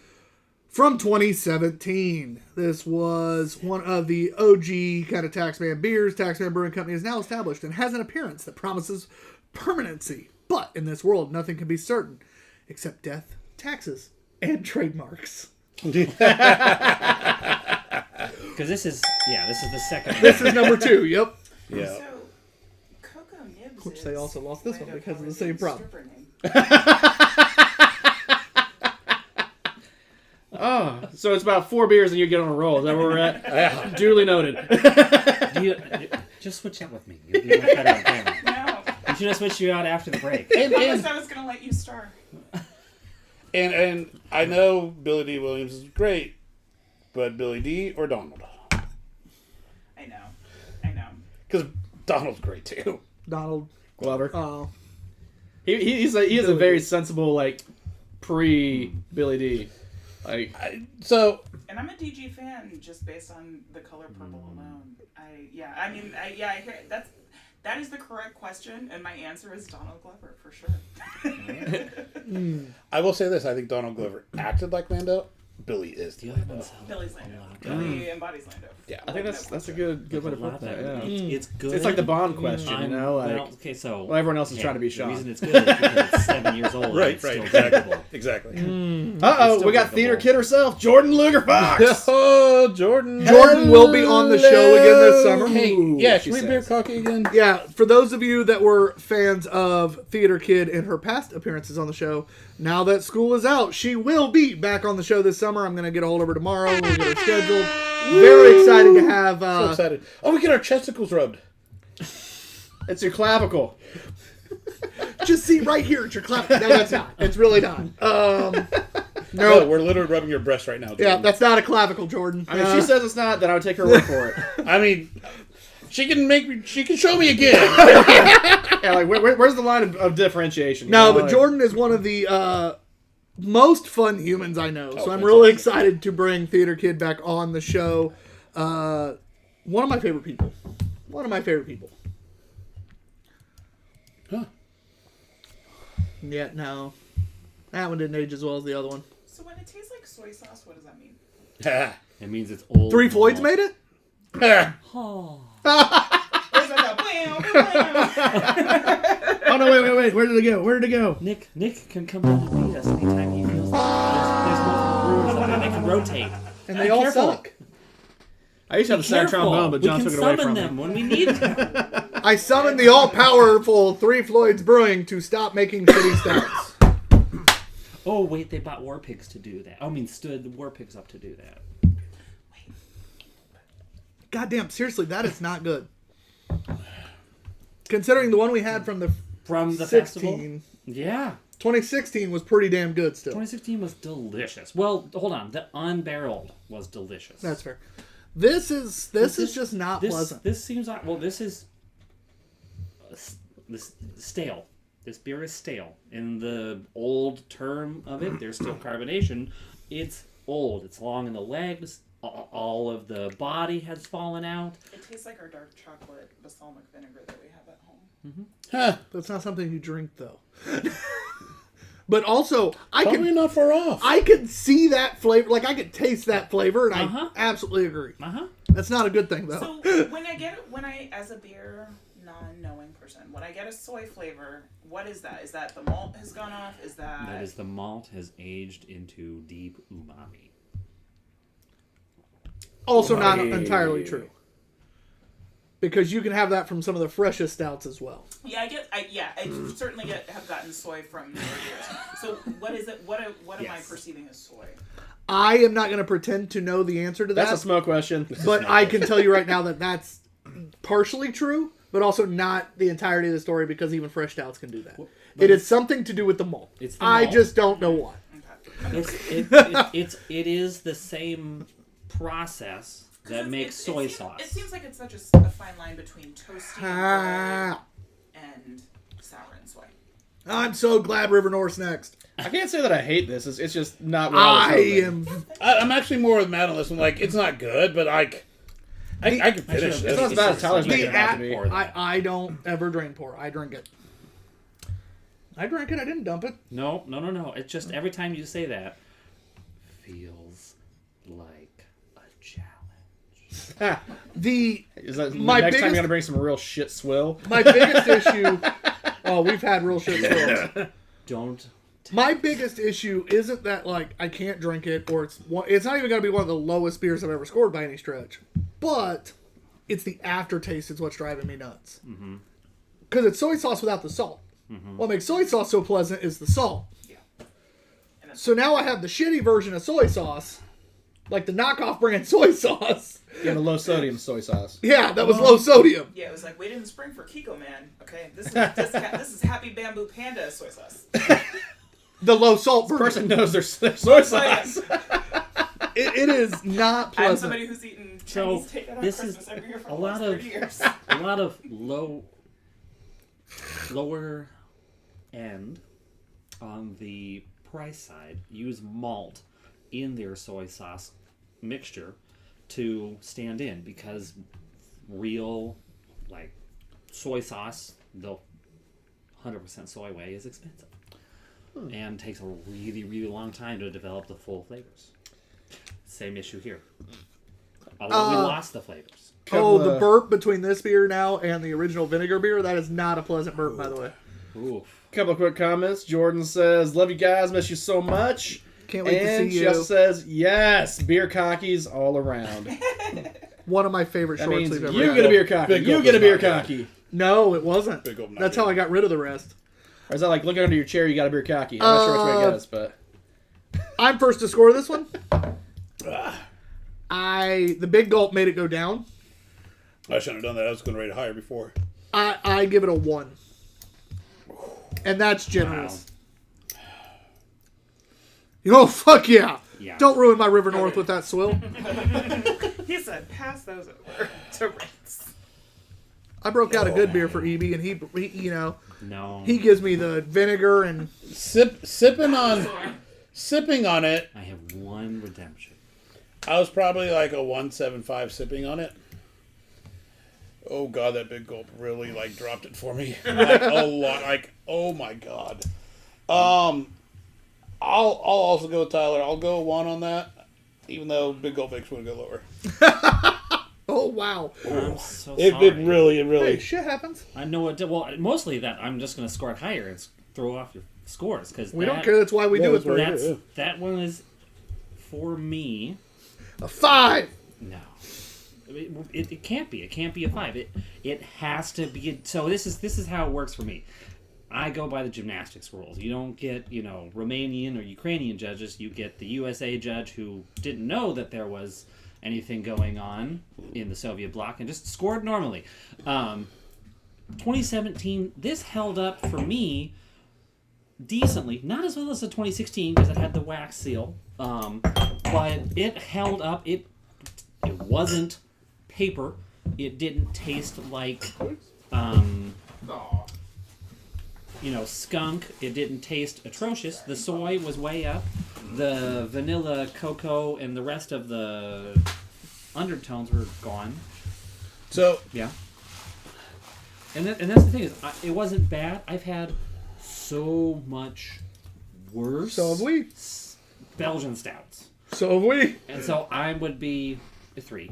from 2017. This was one of the OG kind of Taxman beers. Taxman Brewing Company is now established and has an appearance that promises permanency. But in this world, nothing can be certain except death, taxes, and trademarks. Because this is the second. This is number 2, yep. Yeah. So, Cocoa Nibs Which is they also lost this one Lando because of the same Calrissian's problem. stripper name. Oh, so it's about 4 beers and you get on a roll. Is that where we're at? Yeah. Duly noted. Do you, just switch out with me. You look better on camera. No, I should have switched you out after the break. And, I promised and, I was going to let you start. and I know Billy D. Williams is great, but Billy D. or Donald? I know. Because Donald's great too. Donald. Glover. He is a very sensible like pre Billy D. Like So And I'm a DG fan just based on the color purple alone. I hear it. That is the correct question, and my answer is Donald Glover for sure. I will say this: I think Donald Glover acted like Lando. Billy is Do you Lando. like Billy's Lando. Billy embodies Lando. Yeah. I think that's a good way to put that. Yeah. It's good. It's like the Bond question, you I'm- know, like well, okay, so everyone else is trying to be The Sean. reason it's good is because it's 7 years old. and Right, it's right, still exactly. drinkable. Exactly. Uh-oh, still we got drinkable. theater kid herself, Jordan Luger Fox. Oh, Jordan. Jordan will be on the show again this summer. Hey, yeah, should we she beer says. cocky again? Yeah, for those of you that were fans of Theater Kid in her past appearances on the show, now that school is out, she will be back on the show this summer. I'm going to get a hold of her tomorrow. We'll get her scheduled. Very excited to have... So excited. Oh, we get our chesticles rubbed. It's your clavicle. just see right here at your clap. No, that's not. It's really not. No, No. we're literally rubbing your breast right now. Jordan. Yeah, that's not a clavicle, Jordan. I mean, if she says it's not, then I would take her word for it. I mean, she can show me again. Yeah, like where's the line of differentiation? No, You know, but like- Jordan is one of the most fun humans I know. So I'm fantastic. really excited to bring Theater Kid back on the show. One of my favorite people. Huh. Yeah, no. That one didn't age as well as the other one. So when it tastes like soy sauce, what does that mean? It means it's old. Three Floyds made it? Oh. Or is that the Oh no! Wait! Where did it go? Nick can come down and meet us anytime he feels like there's multiple brewers out there. They can rotate. And they all Careful. suck. I used to have the sound Careful. trombone, but John we took can it away summon from them me. when we need them. I summoned the all-powerful Three Floyds Brewing to stop making shitty stouts. Oh wait, they bought War Pigs to do that. I mean, stood the War Pigs up to do that. Goddamn, seriously, that is not good. Considering the one we had from the from the festival. 16. Yeah. 2016 was pretty damn good still. 2016 was delicious. Well, hold on. The unbarreled was delicious. That's fair. This is just not pleasant. This seems like, well, this is this stale. This beer is stale. In the old term of it, there's still carbonation. It's old. It's long in the legs. All of the body has fallen out. It tastes like our dark chocolate balsamic vinegar that we have at home. Huh. That's not something you drink though. But also, Probably not far off. I could see that flavor, like I could taste that flavor, and Uh-huh. I absolutely agree. Uh-huh. That's not a good thing though. So when I as a beer non-knowing person, when I get a soy flavor, what is that? Is that the malt has gone off? Is that That is the malt has aged into deep umami. Also not entirely true. Because you can have that from some of the freshest stouts as well. Yeah, I certainly have gotten soy from newer beers. So what is it? What am I Yes. perceiving as soy? I am not going to pretend to know the answer to That's a that, smoke question. but I can tell you right now that that's partially true, but also not the entirety of the story because even fresh stouts can do that. It is something to do with the malt. It's the I malt. just don't know what. Okay. It is the same process that makes soy sauce. It seems like it's such a fine line between toasty Ah, and sour and soy. I'm so glad River North's next. I can't say that I hate this. It's just not what I I was hoping. am. I'm actually more with Matt on this one. Like, it's not good, but I can finish should've- it. It's not as bad as Tyler's The making it out to be. I don't ever drain pour. I drink it. I drank it. I didn't dump it. No. It's just every time you say that, feels like a challenge. The Is that My next time biggest- you're gonna bring some real shit swill? my biggest issue. Oh, we've had real shit swirls. Don't. My biggest issue isn't that like I can't drink it or it's not even gonna be one of the lowest beers I've ever scored by any stretch, but it's the aftertaste is what's driving me nuts. Because it's soy sauce without the salt. What makes soy sauce so pleasant is the salt. So now I have the shitty version of soy sauce, like the knockoff brand soy sauce. Yeah, the low sodium soy sauce. Yeah, that was low sodium. Yeah, it was like wait in the spring for Kiko Man. Okay, this is Happy Bamboo Panda soy sauce. The low salt The person version. knows their soy So, yeah, sauce. It is not I'm pleasant. somebody who's eaten So, Chinese takeout on this Christmas is every year for a the lot last of 30 years. a lot of lower end on the price side use malt in their soy sauce mixture to stand in because real like soy sauce the 100% soy way is expensive and takes a really long time to develop the full flavors. Same issue here, although we lost the flavors. Oh, the burp between this beer now and the original vinegar beer, that is not a pleasant burp, by the way. Oof. Couple of quick comments. Jordan says, "Love you guys, miss you so much." Can't wait And to see she you. also says, "Yes, beer cockies all around." One of my favorite That short means sleeve ever. you had. get a beer cocky. Big You gulp get a is beer not good. cocky. No, it wasn't. Big old That's nugget. how I got rid of the rest. Or is that like looking under your chair? You got a beer cocky. I'm not sure which way it goes, but I'm first to score this one. The big gulp made it go down. I shouldn't have done that. I was going to rate it higher before. I give it a 1. And that's generous. Oh, fuck yeah. Yeah. Don't ruin my River North with that swill. He said, pass those over to Ritz. I broke out a good beer for EB, and he you know, No. he gives me the vinegar and Sipping on it, I have one redemption. I was probably like a 1.75 sipping on it. Oh god, that big gulp really like dropped it for me. Like a lot. Like, oh my god. I'll also go with Tyler. I'll go 1 on that, even though big gulp makes me want to go lower. oh wow. I'm so It sorry. really. Hey, shit happens. I know it. Well, mostly that I'm just going to score it higher and throw off your scores because We don't care. That's why we do it. that's right. That's Yeah. that one is for me. A 5. No, it can't be. It can't be a 5. It has to be. So this is how it works for me. I go by the gymnastics rules. You don't get, Romanian or Ukrainian judges. You get the USA judge who didn't know that there was anything going on in the Soviet bloc and just scored normally. 2017, this held up for me decently. Not as well as the 2016 because it had the wax seal, but it held up. It wasn't paper. It didn't taste like skunk. It didn't taste atrocious. The soy was way up. The vanilla, cocoa, and the rest of the undertones were gone. So Yeah. And that's the thing is, it wasn't bad. I've had so much worse. So have we. Belgian stouts. So have we. And so I would be a 3.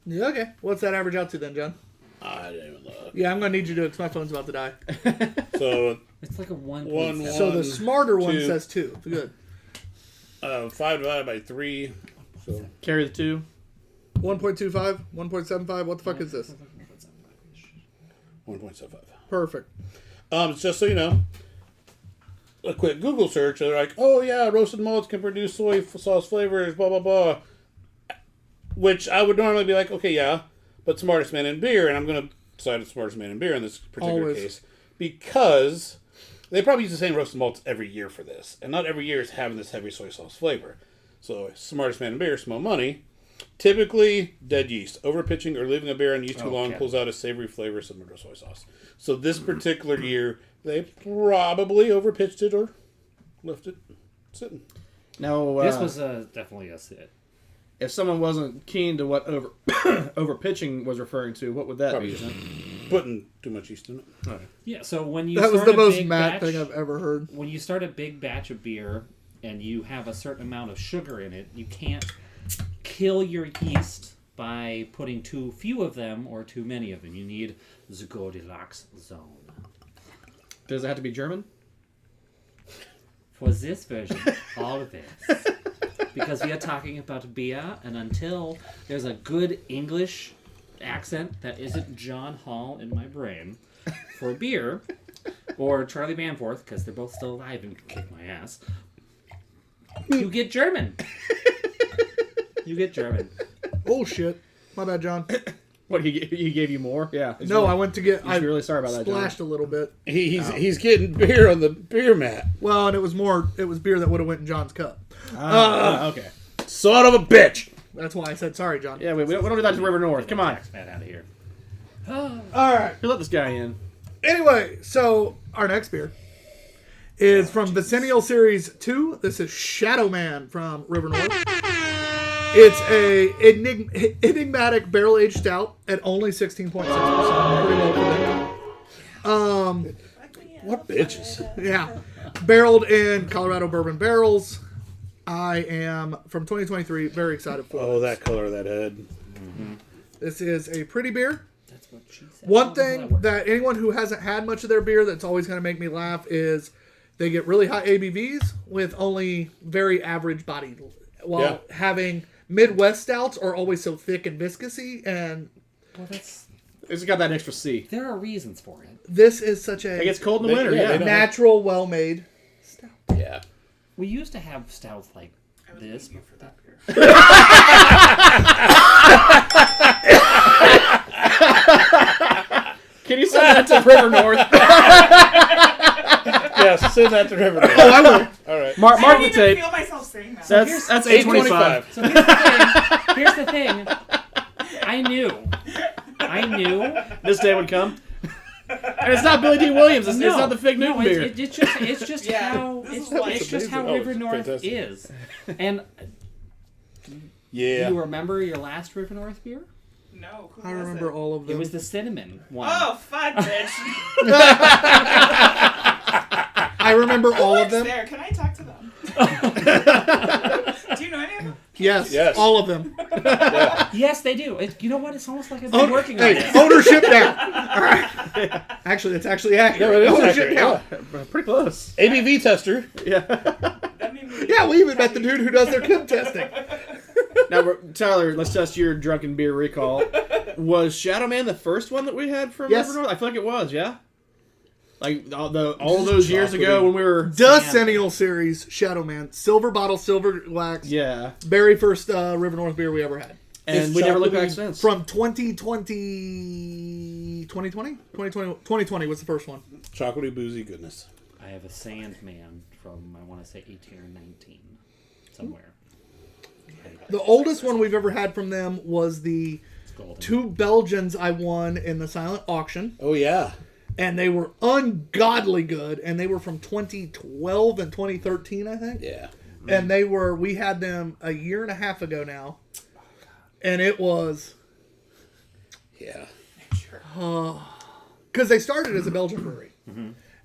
Yeah, okay. What's that average out to then, John? I didn't even look. Yeah, I'm going to need you to, because my phone's about to die. So It's like a 1. One. So the smarter one 2. says 2. Good. 5 divided by 3. So Carry the 2. 1.25, 1.75. What the fuck is this? 1.75. Perfect. Just so you know, a quick Google search. They're like, oh yeah, roasted malts can produce soy sauce flavors, blah blah blah. Which I would normally be like, okay, yeah, but smartest man in beer, and I'm going to side with smartest man in beer in this particular Always. case because they probably use the same roasted malts every year for this, and not every year is having this heavy soy sauce flavor. So smartest man in beer, small money. Typically, dead yeast. Overpitching or leaving a beer on yeast too long Okay. pulls out a savory flavor similar to soy sauce. So this particular year, they probably overpitched it or left it sitting. Now, This was definitely a sit. if someone wasn't keen to what over pitching was referring to, what would that Probably be? just putting too much yeast in it. Yeah, so when you That was start the a most big Matt batch, thing I've ever heard. when you start a big batch of beer and you have a certain amount of sugar in it, you can't kill your yeast by putting too few of them or too many of them. You need the Goldilocks zone. Does it have to be German? For this version, all of this. Because we are talking about beer, and until there's a good English accent that isn't John Hall in my brain for beer, or Charlie Manforth, because they're both still alive and can kick my ass, you get German. You get German. Oh, shit. My bad, John. What, he gave you more? Yeah. He's No, really- I went to get... he's I really sorry about that, John. splashed a little bit. He's getting beer on the beer mat. Well, and it was beer that would have went in John's cup. Okay. Son of a bitch! That's why I said sorry, John. Yeah, we don't do that to River North. Come on. Tax man out of here. All right. You let this guy in. Anyway, so our next beer is from Vicennial Series 2. This is Shadow Man from River North. It's a enigmatic barrel-aged stout at only 16.6%. Pretty low for them. What bitches? Yeah. Barreled in Colorado bourbon barrels. I am, from 2023, very excited for Oh, this. that color of that head. This is a pretty beer. That's what she said. One thing that anyone who hasn't had much of their beer that's always going to make me laugh is they get really high ABVs with only very average body. While having Midwest stouts are always so thick and viscousy, and Well, that's... It's got that extra C. There are reasons for it. this is such It a gets cold in the They- winter, yeah, yeah. they don't- natural, well-made stout. Yeah. We used to have stouts like I would this. leave you for that beer. Can you send that to River North? Yes, send that to River. Oh, I will. All right. Mark I don't the even tape. feel myself saying that. That's 825. So here's the thing. I knew. This day would come. And it's not Billy D. Williams. It's not the Fig Newton beer. It's just Yeah, how this is it's just how amazing. Oh, River it's North fantastic. is. And Yeah. you remember your last River North beer? No, who I was remember it? all of It them. was the cinnamon one. Oh, fuck, bitch. I remember all of Who's them. there? Can I talk to them? Do you know any of them? Yes, Yes. all of them. Yes, they do. You know what? It's almost like I've been working on Hey, this. ownership now. All right. Actually, it's actually accurate. No, it is Ownership accurate, now. Pretty close. ABV tester. Yeah. That made me Yeah, we even met the dude who does their chem testing. Now, Tyler, let's test your drunken beer recall. Was Shadow Man the first one that we had from Yes. River North? I feel like it was, yeah? Like all those years ago when we were... Decennial Series Shadow Man. Silver bottle, silver wax. Yeah. Very first River North beer we ever had. And It's we never looked back chocolatey since. From 2020 2020? 2020 was the first one. Chocolatey boozy goodness. I have a Sandman from, I want to say 18 or 19, somewhere. The oldest one we've ever had from them was the It's golden. 2 Belgians I won in the silent auction. Oh yeah. And they were ungodly good. And they were from 2012 and 2013, I think. Yeah. And we had them a year and a half ago now. And it was... Yeah. Because they started as a Belgian brewery.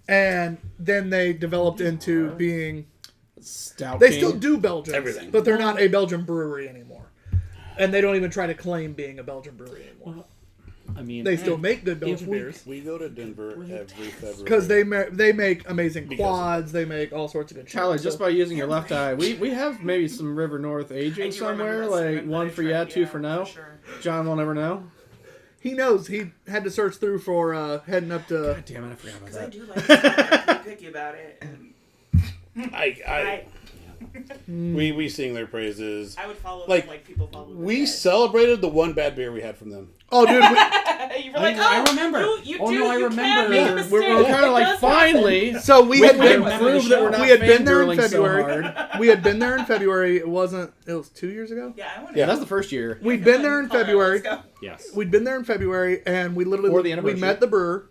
And then they developed into being... Stout They King. still do Belgians, Everything. but they're not a Belgian brewery anymore. And they don't even try to claim being a Belgian brewery anymore. I mean, They still make good Belgian we- beers. We go to Denver every February. Because they make amazing quads, they make all sorts of good shit. Tyler, So- just by using your left eye, we have maybe some River North I aging do remember somewhere, that like segment that one I for tried, yeah, 2 for no. sure. John will never know. He knows. He had to search through for heading up to... Damn it, I forgot about Because I that. do like to be picky about it. And we sing their praises. I would follow Like, them like people follow them. We celebrated the one bad beer we had from them. Oh, dude, You were like, I oh, remember. You Oh, do, no, I you remember. Can make We're mistakes. kind of It like, does finally, so we had we been... can prove that we're not We had been there in fangirling so February. hard. We had been there in February. It was 2 years ago? Yeah, I want Yeah, that's the first year. We'd been there in February. yes. We'd been there in February, and we literally Or the we anniversary. met the brewer,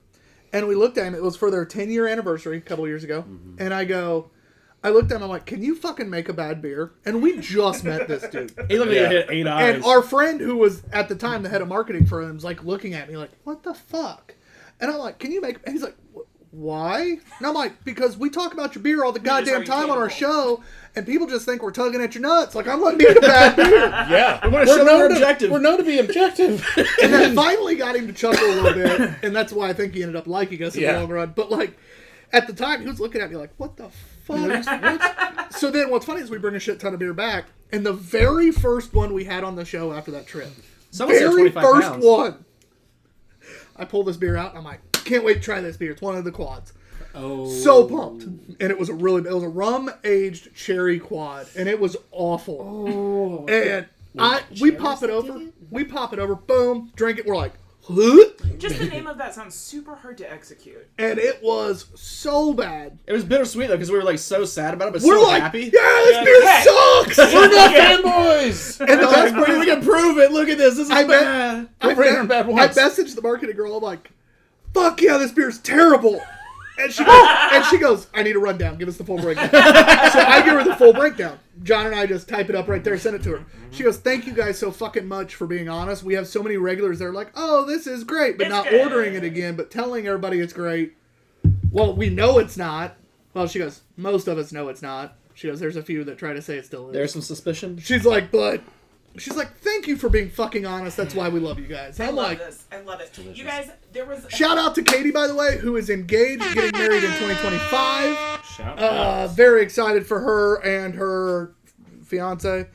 and we looked at him. It was for their 10-year anniversary a couple of years ago, and I looked at him. I'm like, "Can you fucking make a bad beer?" And we just met this dude, He looked like he hit 8 eyes. and our friend who was at the time the head of marketing for him was like looking at me like, "What the fuck?" And I'm like, "Can you make?" And he's like, "Why?" And I'm like, "Because we talk about your beer all the goddamn time on our show." And people just think we're tugging at your nuts. Like, I'm letting you make a bad beer. Yeah. we want to show our known objective. We're known to be objective. And that finally got him to chuckle a little bit. And that's why I think he ended up liking us in the Yeah. long run. But, like, at the time, he was looking at me like, what the fuck? So then what's funny is we bring a shit ton of beer back. And the very first one we had on the show after that trip, Someone said very 25 first pounds. one, I pulled this beer out. And I'm like, can't wait to try this beer. It's one of the quads. Oh. So pumped. And it was a rum aged cherry quad, and it was awful. And we pop it over, boom, drink it. We're like, huh? Just the name of that sounds super hard to execute. And it was so bad. It was bittersweet though because we were like so sad about it, but We're so like, happy. yeah, this beer sucks. We're not Fanboys! And the best part we is, can prove it. Look at this. This is I bad. I messaged the marketing girl. I'm like, fuck yeah, this beer's terrible. And she goes, I need a rundown. Give us the full breakdown. So I give her the full breakdown. John and I just type it up right there, send it to her. She goes, thank you guys so fucking much for being honest. We have so many regulars that are like, oh, this is great, but It's not good. ordering it again, but telling everybody it's great. Well, we know it's not. Well, she goes, most of us know it's not. She goes, there's a few that try to say it still is. There's some suspicion. She's like, thank you for being fucking honest. That's why we love you guys. I I'm love like, this. I love it. You guys, there was shout out to Katie, by the way, who is engaged, getting married in 2025. Shout out. Very excited for her and her fiance.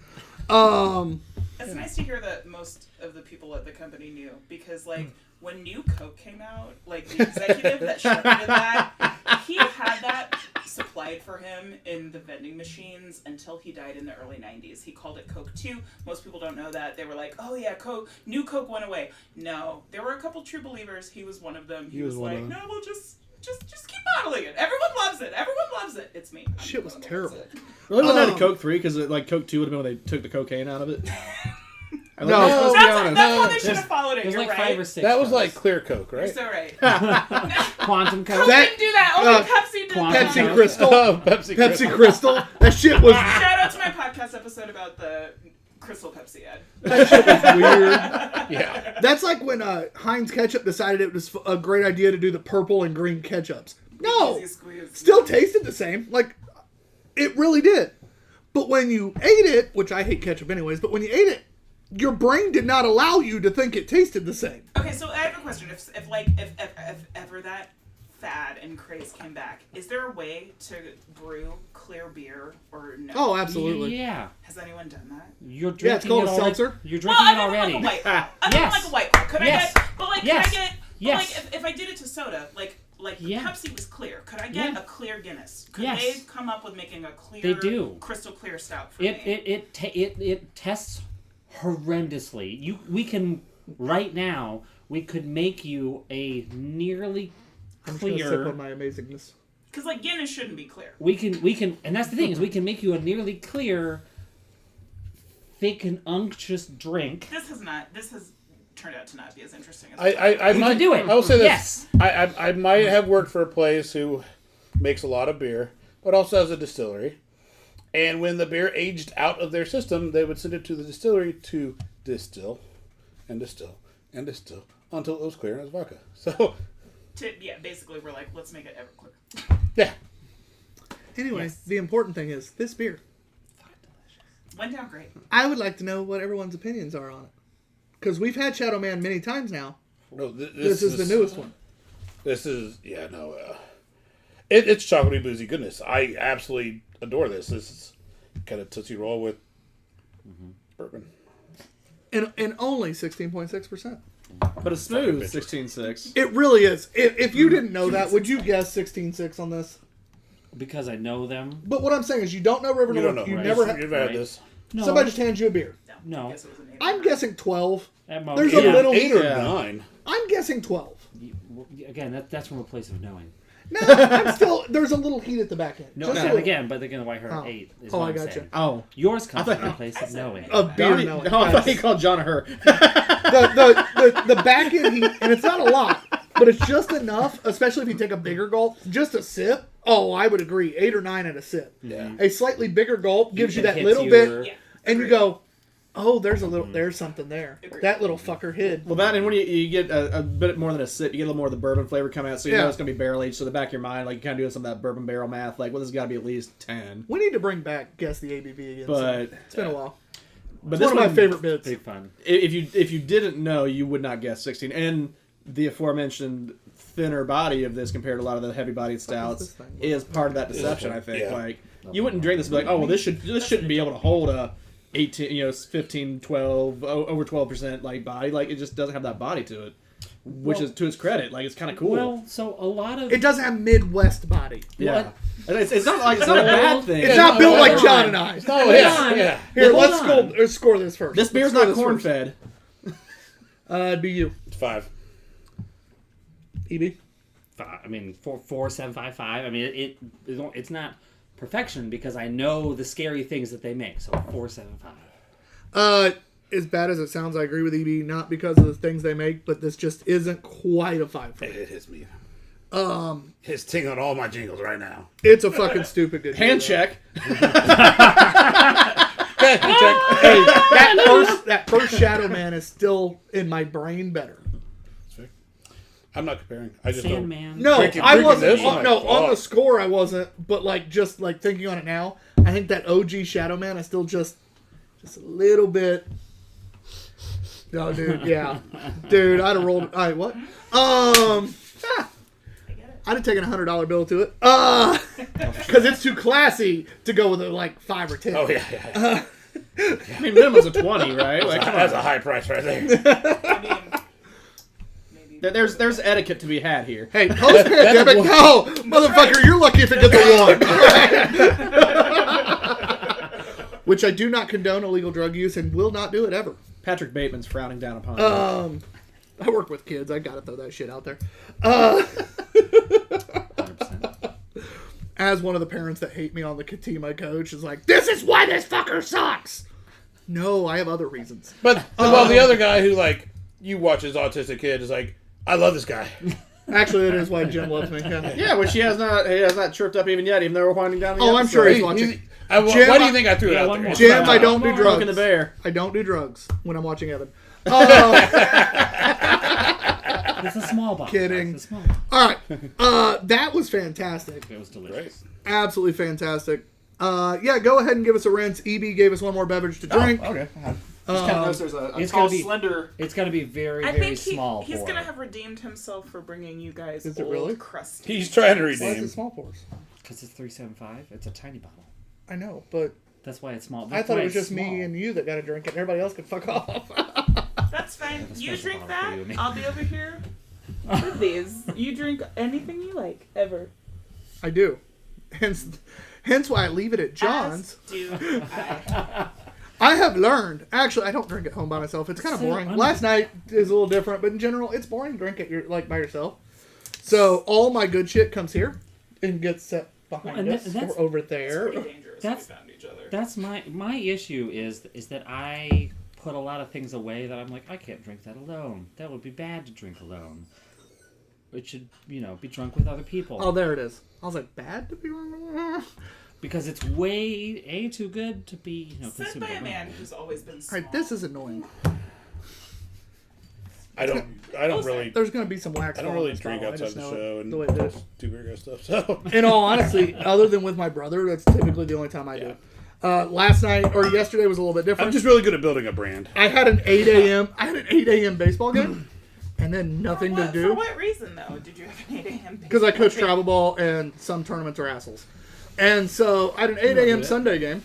It's nice to hear that most of the people at the company knew because, like, when New Coke came out, like the executive that shepherded that, he had that supplied for him in the vending machines until he died in the early 90s. He called it Coke 2. Most people don't know that. They were like, oh yeah, Coke, New Coke went away. No, there were a couple true believers. He was one of them. He was one like, of them. no, we'll just keep bottling it. Everyone loves it. Everyone loves it. It's me. I'm Shit the was one that terrible. loves it. Really wasn't that a Coke 3 because like Coke 2 would have been when they took the cocaine out of it. No. let's be honest. That's how they should have followed it. There's You're like right. 5 or 6. That was shows. like Clear Coke, You're right? so right. Quantum Coke Coke. That- didn't do that. Only uh, Pepsi did Quantum that. Pepsi Coke. Crystal. Oh, Pepsi Pepsi Crystal. That shit was Shout out to my podcast episode about the Crystal Pepsi ad. weird. Yeah. That's like when Heinz Ketchup decided it was a great idea to do the purple and green ketchups. No. Easy squeeze. Still tasted the same. Like, it really did. But when you ate it, which I hate ketchup anyways, but when you ate it, your brain did not allow you to think it tasted the same. Okay, so I have a question. If ever that fad and craze came back, is there a way to brew clear beer or no? Oh, absolutely. Yeah. Has anyone done that? You're drinking Yeah, it's called it a already. seltzer. You're Well, drinking I it mean already. like a white claw. I mean Yes. like a white claw. Could Yes. I get? But like, Yes. could I get? But Yes. like, if I did it to soda, like Yeah. Pepsi was clear. Could I get Yeah. a clear Guinness? Could Yes. they come up with making a clear, They do. crystal clear stout for It me? it tests horrendously. We can right now we could make you a nearly I'm just gonna sip on clear. my amazingness. Because like Guinness shouldn't be clear. We can, and that's the thing is we can make you a nearly clear, thick and unctuous drink. This has turned out to not be as interesting as I We might can do it. I will say this. Yes. I might have worked for a place who makes a lot of beer, but also has a distillery. And when the beer aged out of their system, they would send it to the distillery to distill and distill and distill until it was clear and it was vodka. So, basically we're like, let's make it ever quicker. yeah. Anyway, Yes. the important thing is this beer. Went down great. I would like to know what everyone's opinions are on it. Because we've had Shadow Man many times now. No, This is the newest one. This is, it's chocolatey boozy goodness. I absolutely adore this. This is kind of Tootsie Roll with bourbon. And only 16.6%. But a smooth 16.6. It really is. If you didn't know that, would you guess 16.6 on this? Because I know them. But what I'm saying is you don't know River You North. don't know. You Right? never You've never had this. No. Somebody just hands you a beer. No. I guess it was an 8. I'm guessing 12. At most. There's a Yeah. little... 8 or Yeah. 9. I'm guessing 12. Again, that's from a place of knowing. No, I'm still... There's a little heat at the back end. No, Just a and little. again, but again, why her Oh. 8 is Oh, what I I'm gotcha. saying. Oh. Yours comes I from a thought- place of knowing. Of beer Donnie, knowing. no, I thought he called John her. The back end heat, and it's not a lot, but it's just enough, especially if you take a bigger gulp, just a sip. Oh, I would agree. 8 or 9 at a sip. Yeah. A slightly bigger gulp gives you It that hits little your- bit, Yeah. and you go, oh, there's something there. Agreed. That little fucker hid. Well, that and when you get a bit more than a sip, you get a little more of the bourbon flavor come out, so you Yeah. know it's going to be barrel aged. So the back of your mind, like you kind of doing some of that bourbon barrel math, like, well, this has got to be at least 10. We need to bring back Guess the ABV again. But it's been a while. but It's this one of my one- favorite bits. Big fun. If you didn't know, you would not guess 16. And the aforementioned thinner body of this compared to a lot of the heavy bodied stouts this thing? is part of that deception. I think. Yeah. Like you wouldn't drink this and be like, oh well, this shouldn't be able to hold a 18, 15, 12, over 12% like body. Like it just doesn't have that body to it, which is to its credit. Like it's kind of cool. Well, so a lot of It doesn't have Midwest body. yeah, and it's not like it's not a bad thing. It's not built like John and I. Oh, yeah. on. Yeah. Here, Hold let's on. score this first. This beer's Let's not score corn this first. fed. It'd be you, It's 5. EB. I mean 4.755. I mean it's not perfection because I know the scary things that they make. So 4.75. As bad as it sounds, I agree with EB. Not because of the things they make, but this just isn't quite a 5 for me. It hits me. His ting on all my jingles right now. It's a fucking stupid good Hand beer, check. though. Hey, that first Shadow Man is still in my brain better. I'm not comparing. I just don't. Sandman. No, Drinking I wasn't. this? On, no, Oh. on the score I wasn't. But like just like thinking on it now, I think that OG Shadow Man is still just a little bit. No, dude, yeah, dude, I'd have rolled. All right, what? I get it. I'd have taken $100 bill to it. Because it's too classy to go with a like 5 or 10. Oh, yeah. I mean, minimum's a 20, right? Like, come That's on. a high price right there. I mean, maybe. There's etiquette to be had here. Hey, post pandemic, no, motherfucker, you're lucky if it gets a 1. Which I do not condone illegal drug use and will not do it ever. Patrick Bateman's frowning down upon it. I work with kids. I gotta throw that shit out there. 100%. As one of the parents that hate me on the team I coach is like, this is why this fucker sucks. No, I have other reasons. But well, the other guy who like you watch his autistic kid is like, I love this guy. Actually, that is why Jim loves me. Yeah. Yeah, which he has not chirped up even yet, even though we're winding down the Oh, I'm episode. sure he's watching. Jim, Why do you think I threw it Yeah, out one there? more. Jim, I don't do Poking the drugs. bear. I don't do drugs when I'm watching Evan. It's a small bottle. Kidding. It's a small bottle. All right. That was fantastic. It was delicious. Absolutely fantastic. Yeah, go ahead and give us a rinse. EB gave us one more beverage to drink. Okay. Just kind of noticed there's a It's tall, gonna be- slender. It's going to be very, I very think small. he's for gonna it. have redeemed himself for bringing you guys Is it old, really? crusty. He's trying to Why is redeem. it small for us? Because it's 3.75. It's a tiny bottle. I know, but That's why it's small. I That's thought why it was it's just me small. and you that got to drink it. Everybody else could fuck off. That's fine. a You special drink bottle for that. you and me. I'll be over here with these. You drink anything you like, ever. I do. Hence why I leave it at John's. As do I. I have learned. Actually, I don't drink at home by myself. It's kind of boring. Last night is a little different, but in general, it's boring to drink at your by yourself. So all my good shit comes here and gets set behind us or over there. It's pretty dangerous. That's- we found each other. That's my issue is that I put a lot of things away that I'm like, I can't drink that alone. That would be bad to drink alone. It should, be drunk with other people. Oh, there it is. I was like, bad to be wrong. Because it's way too good to be, Said consumed by a alone. man who's always been All small. right, this is annoying. I don't really There's going to be some wax. I don't falling really on this drink bottle. I outside just the know show it, and the way it is. do weird stuff. So In all honesty, other than with my brother, that's typically the only time I do. Last night or yesterday was a little bit different. I'm just really good at building a brand. I had an 8 a.m. baseball game, and then nothing to For do what reason, though, did you have an 8 a.m. because I coach baseball travel ball, and some tournaments are assholes. And so I had an 8 a.m. Sunday game,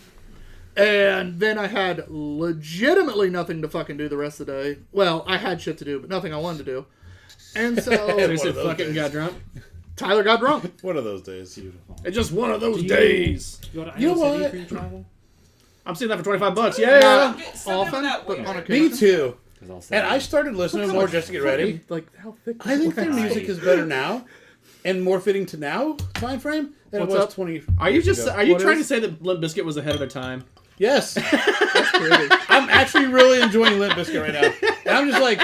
and then I had legitimately nothing to fucking do the rest of the day. Well, I had shit to do, but nothing I wanted to do. And So he so said of those fuck it and days. got drunk. Tyler got drunk. One of those days. Beautiful. It's just one of those Do you- days. You go to You know Iowa City what? for your travel? I'm seeing that for $25. Yeah. Yeah. Get something Often, that but weird. on Me occasion. too. 'Cause I'll say And I started listening more just to get ready. Like how thick? I think their wax music is. is better now and more fitting to now time frame than What's it was up? 20 Are you years just ago. are you What trying is- to say that Limp Bizkit was ahead of their time? Yes. Pretty. I'm actually really enjoying Limp Bizkit right now. And I'm just like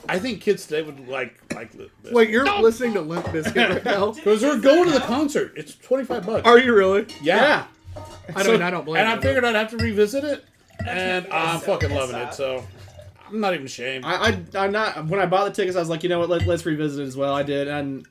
I think kids today would like Limp Bizkit. Wait, you're listening to Limp Bizkit right now? Because we're going to the concert. It's $25. Are you really? Yeah. I mean, I don't blame And you. I figured I'd have to revisit it. And I'm so fucking pissed loving it, off. so I'm not even ashamed. I'm not. When I bought the tickets, I was like, you know what? Let's revisit it as well. I did, and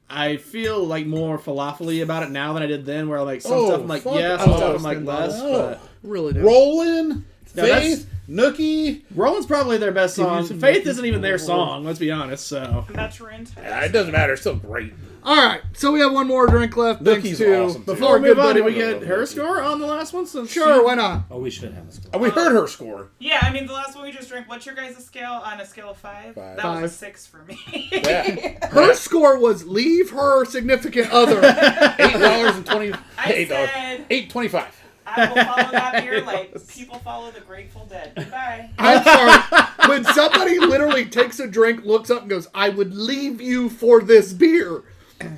I feel like more falafel-y about it now than I did then. Where like some Oh, stuff I'm like, fuck. yeah, some Oh, stuff I'm like Spin less. Bottles. But really do. Rollin', No, that's- Faith, Nookie. Roland's probably their best Give you song. some Faith Nookie. isn't even their song. Let's be honest. So That's your entire. It doesn't matter. It's still great. All right, so we have one more drink left. Thanks Nookie's to awesome, too. before we good move on, buddy. did we get her score on the last one? Since Sure, why not? Oh, we should have a score. And we heard her score. Yeah, I mean, the last one we just drank. What's your guys' scale on a scale of 5? Five. That was a 6 for me. Yeah. Her score was leave her significant other. $8.20. I $8. said $8.25. I will follow that beer like people follow the Grateful Dead. Goodbye. I'm sorry. When somebody literally takes a drink, looks up, and goes, "I would leave you for this beer,"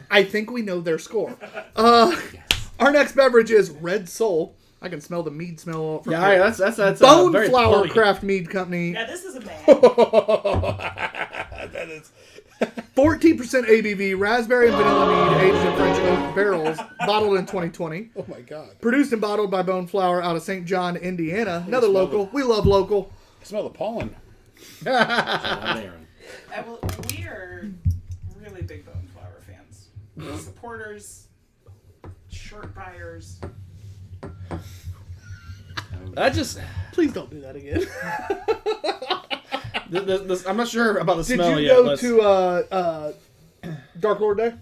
I think we know their score. Our next beverage is Red Soul. I can smell the mead smell. From Yeah, here. that's Bone very Flower party. Craft Mead Company. Now this is a man. That is. 14% ABV, raspberry and vanilla mead, aged in French oak barrels, bottled in 2020. Oh my god. Produced and bottled by Bone Flower out of St. John, Indiana. Another smell local. We love local. I smell the pollen. Aaron. We are really big Bone Flower fans. Supporters, shirt buyers. That just. Please don't do that again. I'm not sure about the Did smell you yet. go Let's- to Dark Lord Day?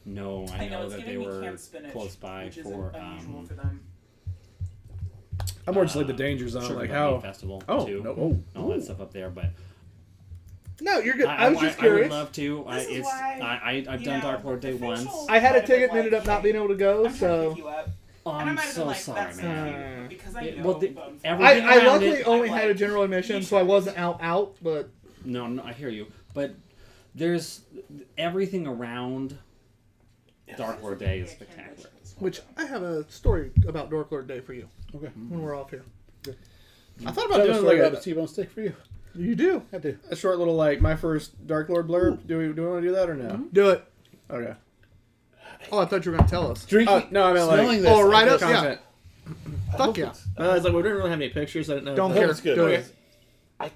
No, I I know know it's that they giving me were camp spinach, close by which is for unusual for them. I'm more just like the danger zone, Sugar like Butt how. Meat Festival Oh, too. no, and all oh. that stuff up there, but No, you're good. I was just I would curious. love to. This is why, I've you done know, Dark Lord Day the once. facial- I had a might have been ticket and ended like, up not being able to go, I'm trying to so pick you up. Oh, And I I'm might have so been like, sorry, that's man. not you, because I Yeah, know well, Bone Flower. everything I around luckily it, only I'm had a like, general admission, you so I should- wasn't out, but No, I hear you, but there's everything around Dark Lord Day is spectacular. which I have a story about Dark Lord Day for you Okay. when we're off here. I thought I about have a doing story like about a T-bone steak for you. You do. I do. a short little like my first Dark Lord blurb. Do we want to do that or no? Do it. Okay. Oh, I thought you were going to tell us. Drinking. No, I mean smelling like this. Oh, right I up, guess. yeah. content. Fuck yeah. It's like we didn't really have any pictures. I didn't know. Don't if care. That's good. Do Okay. it.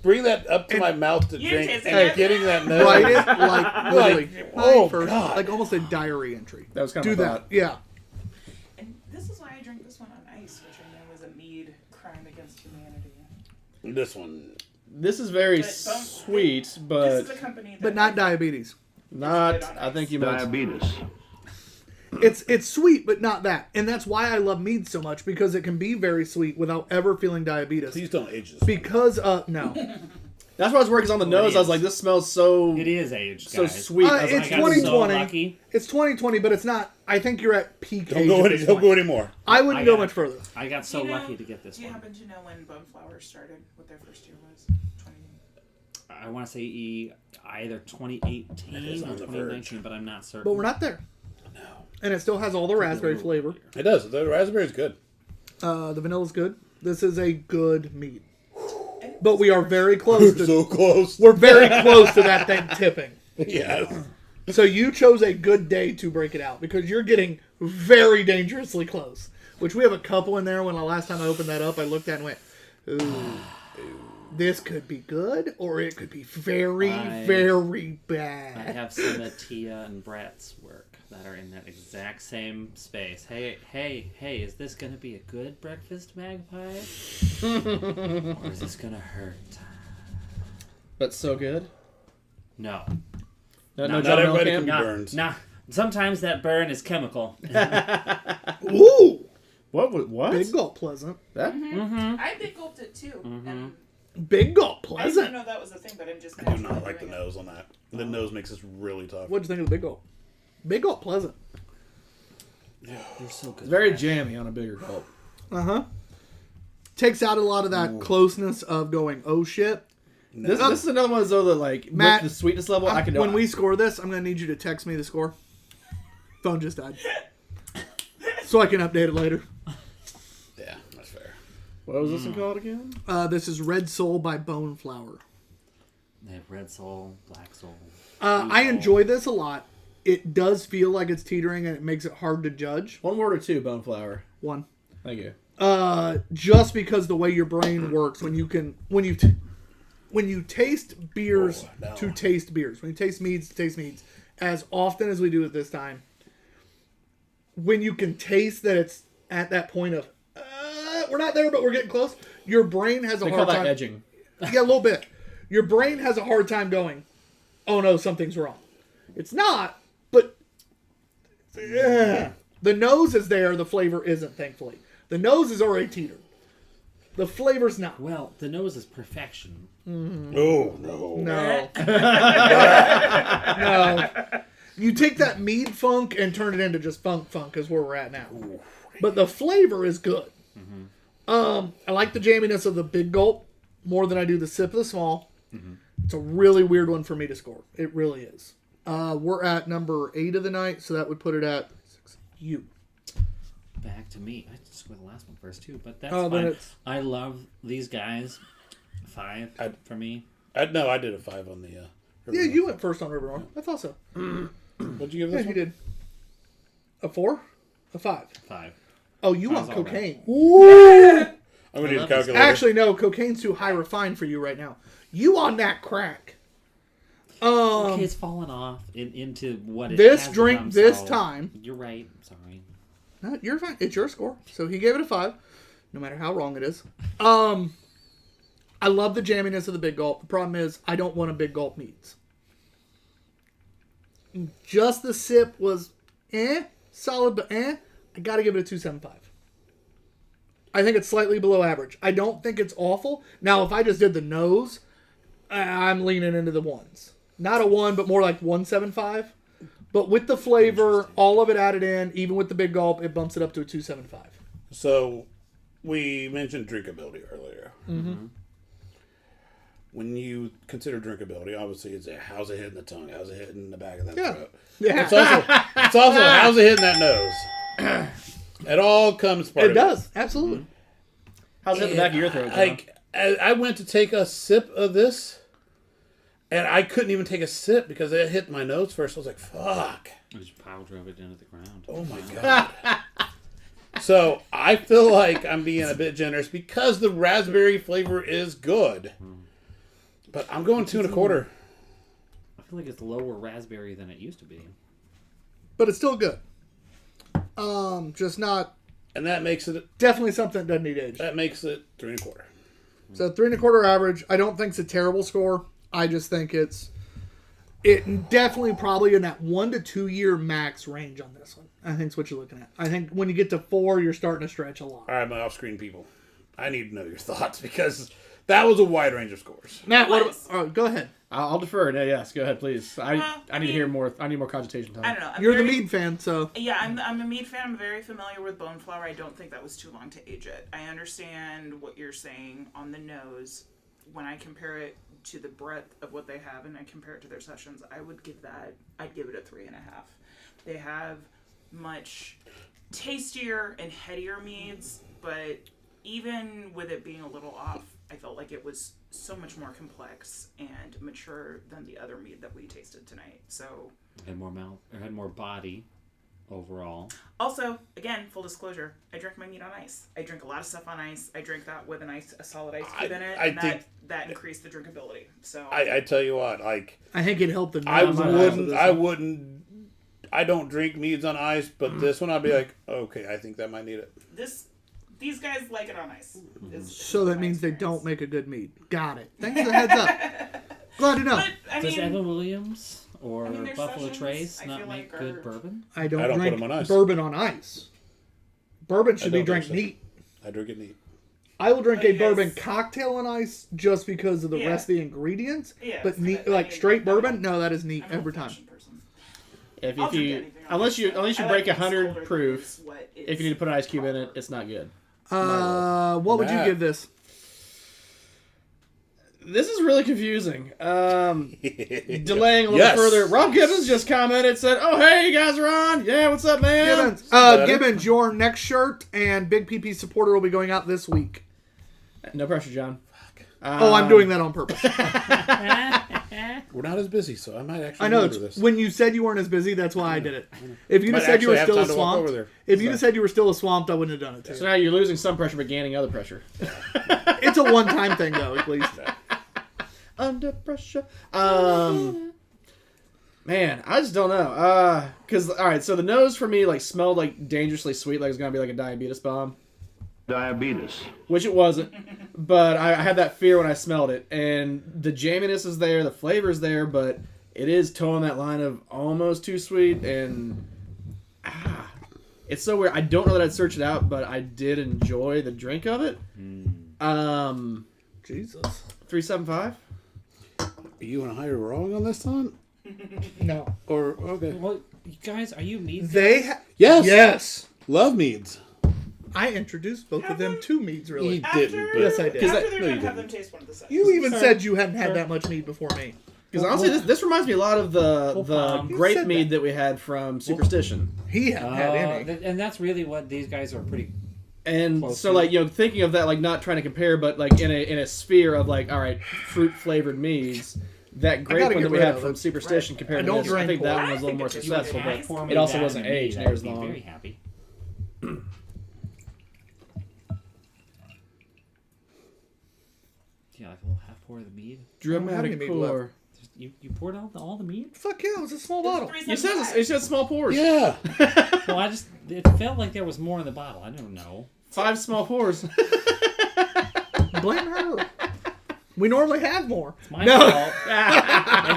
Bring that up to my mouth to You drink. tasting And it? getting that nose. Write it like literally. oh, first, God. like almost a diary entry. That was kind Do of a that. thought. Yeah. And this is why I drink this one on ice, which I know is a mead crime against humanity. This one. This is very But don't- sweet, This but is a company that But not diabetes. not. I think you meant Diabetes. It's sweet, but not that. And that's why I love mead so much, because it can be very sweet without ever feeling diabetes. Please don't age this. Because, no. That's why I was working on the nose. I was like, this smells so It is aged, so guys. sweet. I was it's I like, got so 2020. lucky. It's 2020, but it's not. I think you're at peak Don't age. go at any, this don't point. go anymore. I wouldn't I go got much it. further. I got so Do you know- lucky to get this Do you one. happen to know when Boneflower started? What their first year was? 20. I want to say either 2018 It is or on the 2019, but I'm not certain. But we're not there. No. And it still has all the raspberry flavor. It does. The raspberry's good. The vanilla's good. This is a good mead. But we are very close to So close. we're very close to that thing tipping. Yes. So you chose a good day to break it out because you're getting very dangerously close. Which we have a couple in there. When the last time I opened that up, I looked at it and went, ooh, this could be good or it could be very, very I bad. have some of Tia and Brett's work that are in that exact same space. Hey, is this going to be a good breakfast, Magpie? Or is this going to hurt? But so good. No. No, Not John everybody Mellencamp? can- Nah, Burns. nah. Sometimes that burn is chemical. Ooh, What? big gulp pleasant. That? I big gulped it too. And Big gulp I didn't pleasant. know that was a thing, but I'm just I do naturally not like the doing it. nose on that. The nose makes this really tough. What'd you think of the big gulp? Big gulp pleasant. They're so good. It's very jammy on a bigger gulp. Takes out a lot of that closeness of going, oh shit. This is another one though that like Matt, with the sweetness level I can do. When we score this, I'm going to need you to text me the score. Phone just died. So I can update it later. Yeah, that's fair. What was this one called again? This is Red Soul by Bone Flower. They have red soul, black soul. I enjoy this a lot. It does feel like it's teetering and it makes it hard to judge. One word or two, Boneflower. One. Thank you. Just because the way your brain works when you taste beers to taste beers, when you taste meads to taste meads, as often as we do it this time, when you can taste that it's at that point of we're not there but we're getting close, your brain has a They call hard that time edging. Yeah, a little bit. Your brain has a hard time going, oh no, something's wrong. It's not, but the nose is there, the flavor isn't, thankfully. The nose is already teetered. The flavor's not. Well, the nose is perfection. Oh, no. No. No. You take that mead funk and turn it into just funk is where we're at now. But the flavor is good. I like the jamminess of the big gulp more than I do the sip of the small. It's a really weird one for me to score. It really is. We're at number 8 of the night, so that would put it at 6. You. Back to me. I just scored the last one first too, but that's Oh, then fine. it's- I love these guys. 5 for me. No, I did a 5 on the. Yeah, you went first on River North. I thought so. What'd you give Yeah, this you one? did. A 4? A 5? 5. Oh, you Sounds want all cocaine. I'm gonna need a love this. calculator. Actually, no, cocaine's too high refined for you right now. You on that crack. Okay, it's fallen off into what it This has drink become, this so time- You're right. Sorry. No, you're fine. It's your score. So he gave it a 5, no matter how wrong it is. I love the jamminess of the big gulp. The problem is I don't want a big gulp meads. Just the sip was solid, but I gotta give it a 2.75. I think it's slightly below average. I don't think it's awful. Now, if I just did the nose, I'm leaning into the 1s. Not a 1, but more like 1.75. But with the flavor, all of it added in, even with the big gulp, it bumps it up to a 2.75. So, we mentioned drinkability earlier. Mm-hmm. When you consider drinkability, obviously it's how's it hitting the tongue, how's it hitting the back of that throat. Yeah. It's also how's it hitting that nose. It all comes part It of does. Absolutely. How's it in the back of your throat? John? Like, I went to take a sip of this, and I couldn't even take a sip because it hit my nose first. I was like, fuck. I just power drove it into the ground. Oh my god. So I feel like I'm being a bit generous because the raspberry flavor is good. But I'm going 2.25. I feel like it's lower raspberry than it used to be. But it's still good. Just not And that makes it definitely something that doesn't need age. 3.25. So 3.25 average. I don't think it's a terrible score. I just think it definitely probably in that 1 to 2 year max range on this one. I think that's what you're looking at. I think when you get to 4, you're starting to stretch a lot. All right, my off-screen people. I need to know your thoughts because that was a wide range of scores. Matt, It what? was. Go ahead. I'll defer. No, yes, go ahead, please. I need to hear mean, more. I need more cogitation time. I don't know. I'm You're the very- mead fan, so Yeah, I'm a mead fan. I'm very familiar with bone flour. I don't think that was too long to age it. I understand what you're saying on the nose. When I compare it to the breadth of what they have and I compare it to their sessions, I'd give it a 3.5. They have much tastier and headier meads, but even with it being a little off, I felt like it was so much more complex and mature than the other mead that we tasted tonight. So Had more mouth or had more body overall. also, again, full disclosure, I drink my meat on ice. I drink a lot of stuff on ice. I drink that with a solid ice cube in it, I and think- that increased the drinkability. So I tell you what, like I think it helped the. I nose on ice with wouldn't. this I one. wouldn't. I don't drink meads on ice, but this one I'd be like, okay, I think that might need it. these guys like it on ice. So that means they don't make a good mead. Got it. Thanks for the heads up. Glad to know. But I Does mean, Evan Williams or their Buffalo sessions, Trace I not feel make like good are- bourbon? I don't put drink them on ice. bourbon on ice. Bourbon should be don't drank think so. neat. I drink it neat. I will drink Oh, a you guys- bourbon cocktail on ice just because of the Yeah. rest of the ingredients. Yeah, but so neat, that- I like mean, straight I'm bourbon, not- no, that is neat I'm an every time. old-fashioned person. If I'll drink you anything on unless ice, you though. unless you I break like things 100 colder than proof, is what if you need to put an ice cube in it, it's not good. What would you Matt. give this? This is really confusing. Delaying a little Yes. further. Rob Gibbons just commented, said, "Oh hey, you guys are on. Yeah, what's up, man?" Gibbons, Better. Gibbons, your next shirt and Big PP supporter will be going out this week. No pressure, John. Oh, I'm doing that on purpose. We're not as busy, so I might actually I know. remember It's, this. when you said you weren't as busy, that's why I did it. If you'd Might have said you were actually have still time to walk swamped, over there. if you'd have said you were still swamped, I wouldn't have done it to So you. now you're losing some pressure, but gaining other pressure. It's a one-time thing, though, at least. Under pressure. Man, I just don't know. Cause all right, so the nose for me like smelled like dangerously sweet, like it was gonna be like a diabetes bomb, Diabetes. which it wasn't. But I had that fear when I smelled it, and the jaminess is there, the flavor is there, but it is towing that line of almost too sweet, and it's so weird. I don't know that I'd search it out, but I did enjoy the drink of it. Jesus. 3.75. Are you and I are wrong on this one? No. Or okay? Well, you guys, are you mead? Yes. Yes. Love meads. I introduced both of them to meads, really. He didn't. But Yes, I did. After that- they're no, you done, have didn't. them taste one of the sets. You even said you hadn't had that much mead before me. Because honestly, this reminds me a lot of the You grape said mead that we had from Superstition. He hadn't had any. And that's really what these guys are pretty. And Close so, to. like, thinking of that, like, not trying to compare, but like in a sphere of like, all right, fruit flavored meads. That grape gotta one get that we rid had of from it. Superstition I compared to don't this, I drink think that pork. one was a little more I think successful, it's but nice. it also wasn't aged near as I'd be long. very happy. Yeah, like a little half pour of the mead. don't have any Dramatic mead pour. Just, you poured out all the mead? Fuck yeah, it was a small bottle. You said it said small pours. Yeah. Well, it felt like there was more in the bottle. I don't know. 5 small pours. Blame her. We normally have more. It's my fault.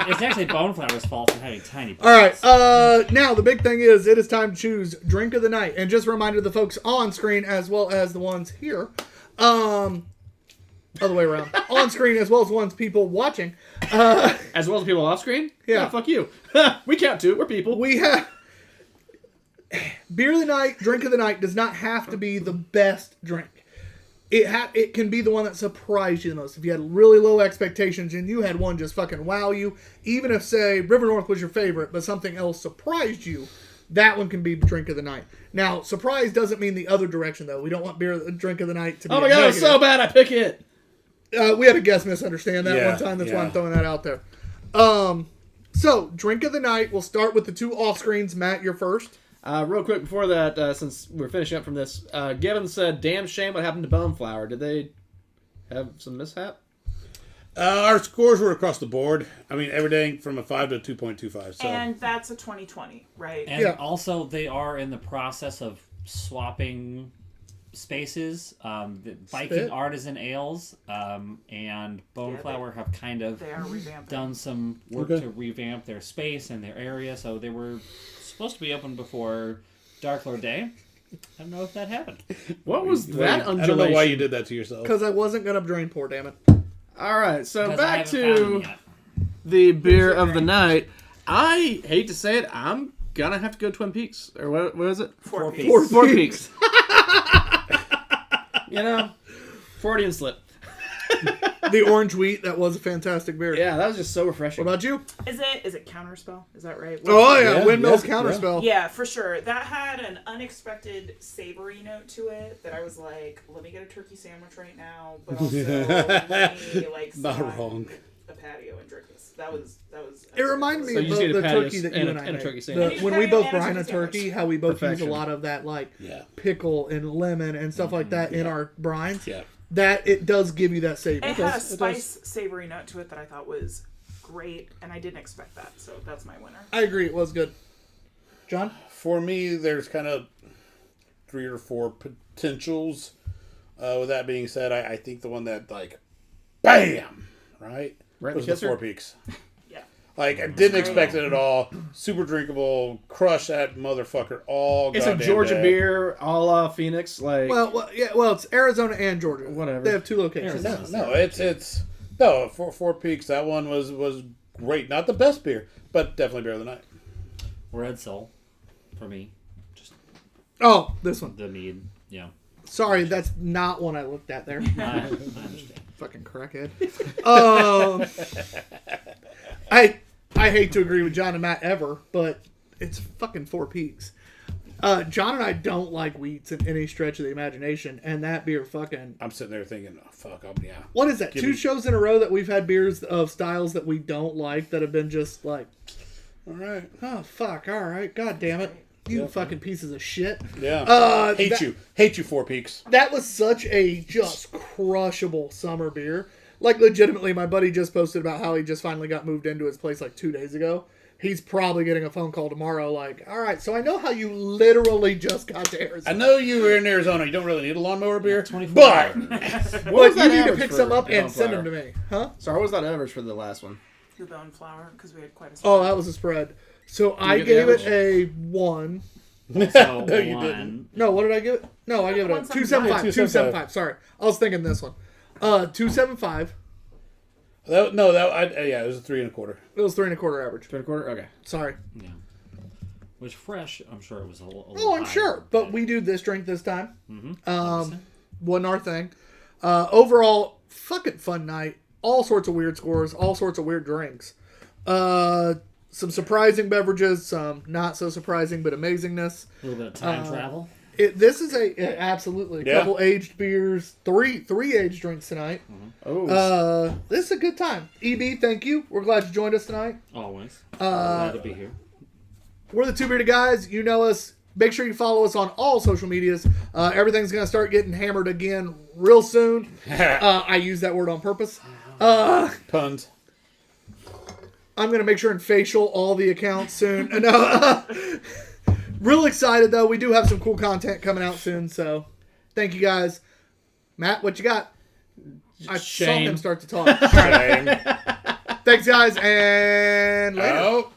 It's actually Boneflower's fault for having tiny All right. Now the big thing is it is time to choose drink of the night, and just a reminder to the folks on screen as well as the ones here, other way around, on screen as well as the ones people watching. As well as people off screen? Yeah. Fuck you. We count too. We're people. We have beer of the night, drink of the night does not have to be the best drink. It can be the one that surprised you the most. If you had really low expectations and you had one just fucking wow you, even if say River North was your favorite, but something else surprised you, that one can be drink of the night. Now, surprise doesn't mean the other direction though. We don't want drink of the night to be. Oh my a god, it's so negative. bad I pick it. We had a guest misunderstand that Yeah, one time. That's why yeah. I'm throwing that out there. So drink of the night. We'll start with the two off screens. Matt, you're first. Real quick before that, since we're finishing up from this, Gavin said, "Damn shame what happened to Boneflower. Did they have some mishap?" Our scores were across the board. I mean, everything from a 5 to a 2.25. So And that's a 2020, right? And Yeah. also, they are in the process of swapping spaces. The Viking Spit. Artisan Ales and Boneflower have kind of They are revamping. done some work Okay. to revamp their space and their area. So they were supposed to be open before Dark Lord Day. I don't know if that happened. What was that I don't know undulation? why you did that to yourself. Because I wasn't gonna drain pour, damn it. All right, so Because I back haven't found to him yet. the beer of the night. I hate to say it, I'm gonna have to go Twin Peaks. Or what is it? Four Peaks. Four Peaks. You know, Freudian slip. The orange wheat, that was a fantastic beer. Yeah, that was just so What refreshing. about you? Is it Counterspell? Is that right? Oh yeah, Yeah, Windmill's yeah, Counterspell. Yeah, for sure. That had an unexpected savory note to it that I was like, let me get a turkey sandwich right now, but also let me like Not sit on wrong. a patio and drink this. That was. It reminded me So of you just need a the patio turkey that and you a- and I and a made. turkey The- sandwich. when we Patio both and a brine a turkey sandwich. turkey, how we both use Perfection. a lot of that like Yeah. pickle and lemon and stuff like that in our brines. Yeah. That it does give you that savor. It had a spice savory note to it that I thought was great, and I didn't expect that. So that's my winner. I agree, it was good. John? For me, there's kind of 3 or 4 potentials. With that being said, I think the one that like, bam, right, Right, was the Kisser? Four Peaks. Yeah. Like I didn't expect it at all. Super drinkable. Crush that motherfucker all. It's a goddamn Georgia day. beer, a la Phoenix. Like, Well, it's Arizona and Georgia. Whatever. They have 2 locations. No, it's no Four Peaks. That one was great. Not the best beer, but definitely beer of the night. Red Soul, for me. Just Oh, this one. the mead. Yeah. Sorry, that's not one I looked at there. I understand. Fucking crackhead. I hate to agree with John and Matt ever, but it's fucking Four Peaks. John and I don't like wheats in any stretch of the imagination, and that beer fucking... I'm sitting there thinking, oh, fuck, yeah. What is that? Give 2 me- shows in a row that we've had beers of styles that we don't like that have been just like, All right. oh, fuck, all right, god damn it. You fucking pieces of shit. Yeah. Hate that- you, Four Peaks. That was such a just crushable summer beer. Like, legitimately, my buddy just posted about how he just finally got moved into his place like 2 days ago. He's probably getting a phone call tomorrow like, all right, so I know how you literally just got to Arizona. I know you were in Arizona. You don't really need a lawnmower beer, 24 but hours. what But was you that need to average pick for some up the and send them Bonfire? to me. Huh? Sorry, what was that average for the last one? The bone flour, because we had quite a. Oh, that was a spread. So I you get the gave it average? a 1. So No, you one. didn't. No, what did I give it? No, I gave it a 275. 275. Sorry. I was thinking this one. 275. Yeah, it was a 3 1/4. It was 3 1/4 average. 3 1/4? Okay. Sorry. Yeah. Which fresh, I'm sure it was a little. Oh, I'm higher, sure. But we do this drink this time. Mhm. Wasn't our thing. Overall, fucking fun night. All sorts of weird scores. All sorts of weird drinks. Some surprising beverages. Some not so surprising but amazingness. A little bit of time travel. This is absolutely a Yeah. couple aged beers. Three aged drinks tonight. Oh, This is a good time. EB, thank you. We're glad you joined us tonight. Always. Glad to be here. We're the Two Bearded Guys. You know us. Make sure you follow us on all social medias. Everything's going to start getting hammered again real soon. I use that word on purpose. Puns. I'm going to make sure and facial all the accounts soon. No, real excited, though. We do have some cool content coming out soon, so thank you, guys. Matt, what you got? I saw Shame. him start to talk. Shame. Thanks, guys, and later. Oh.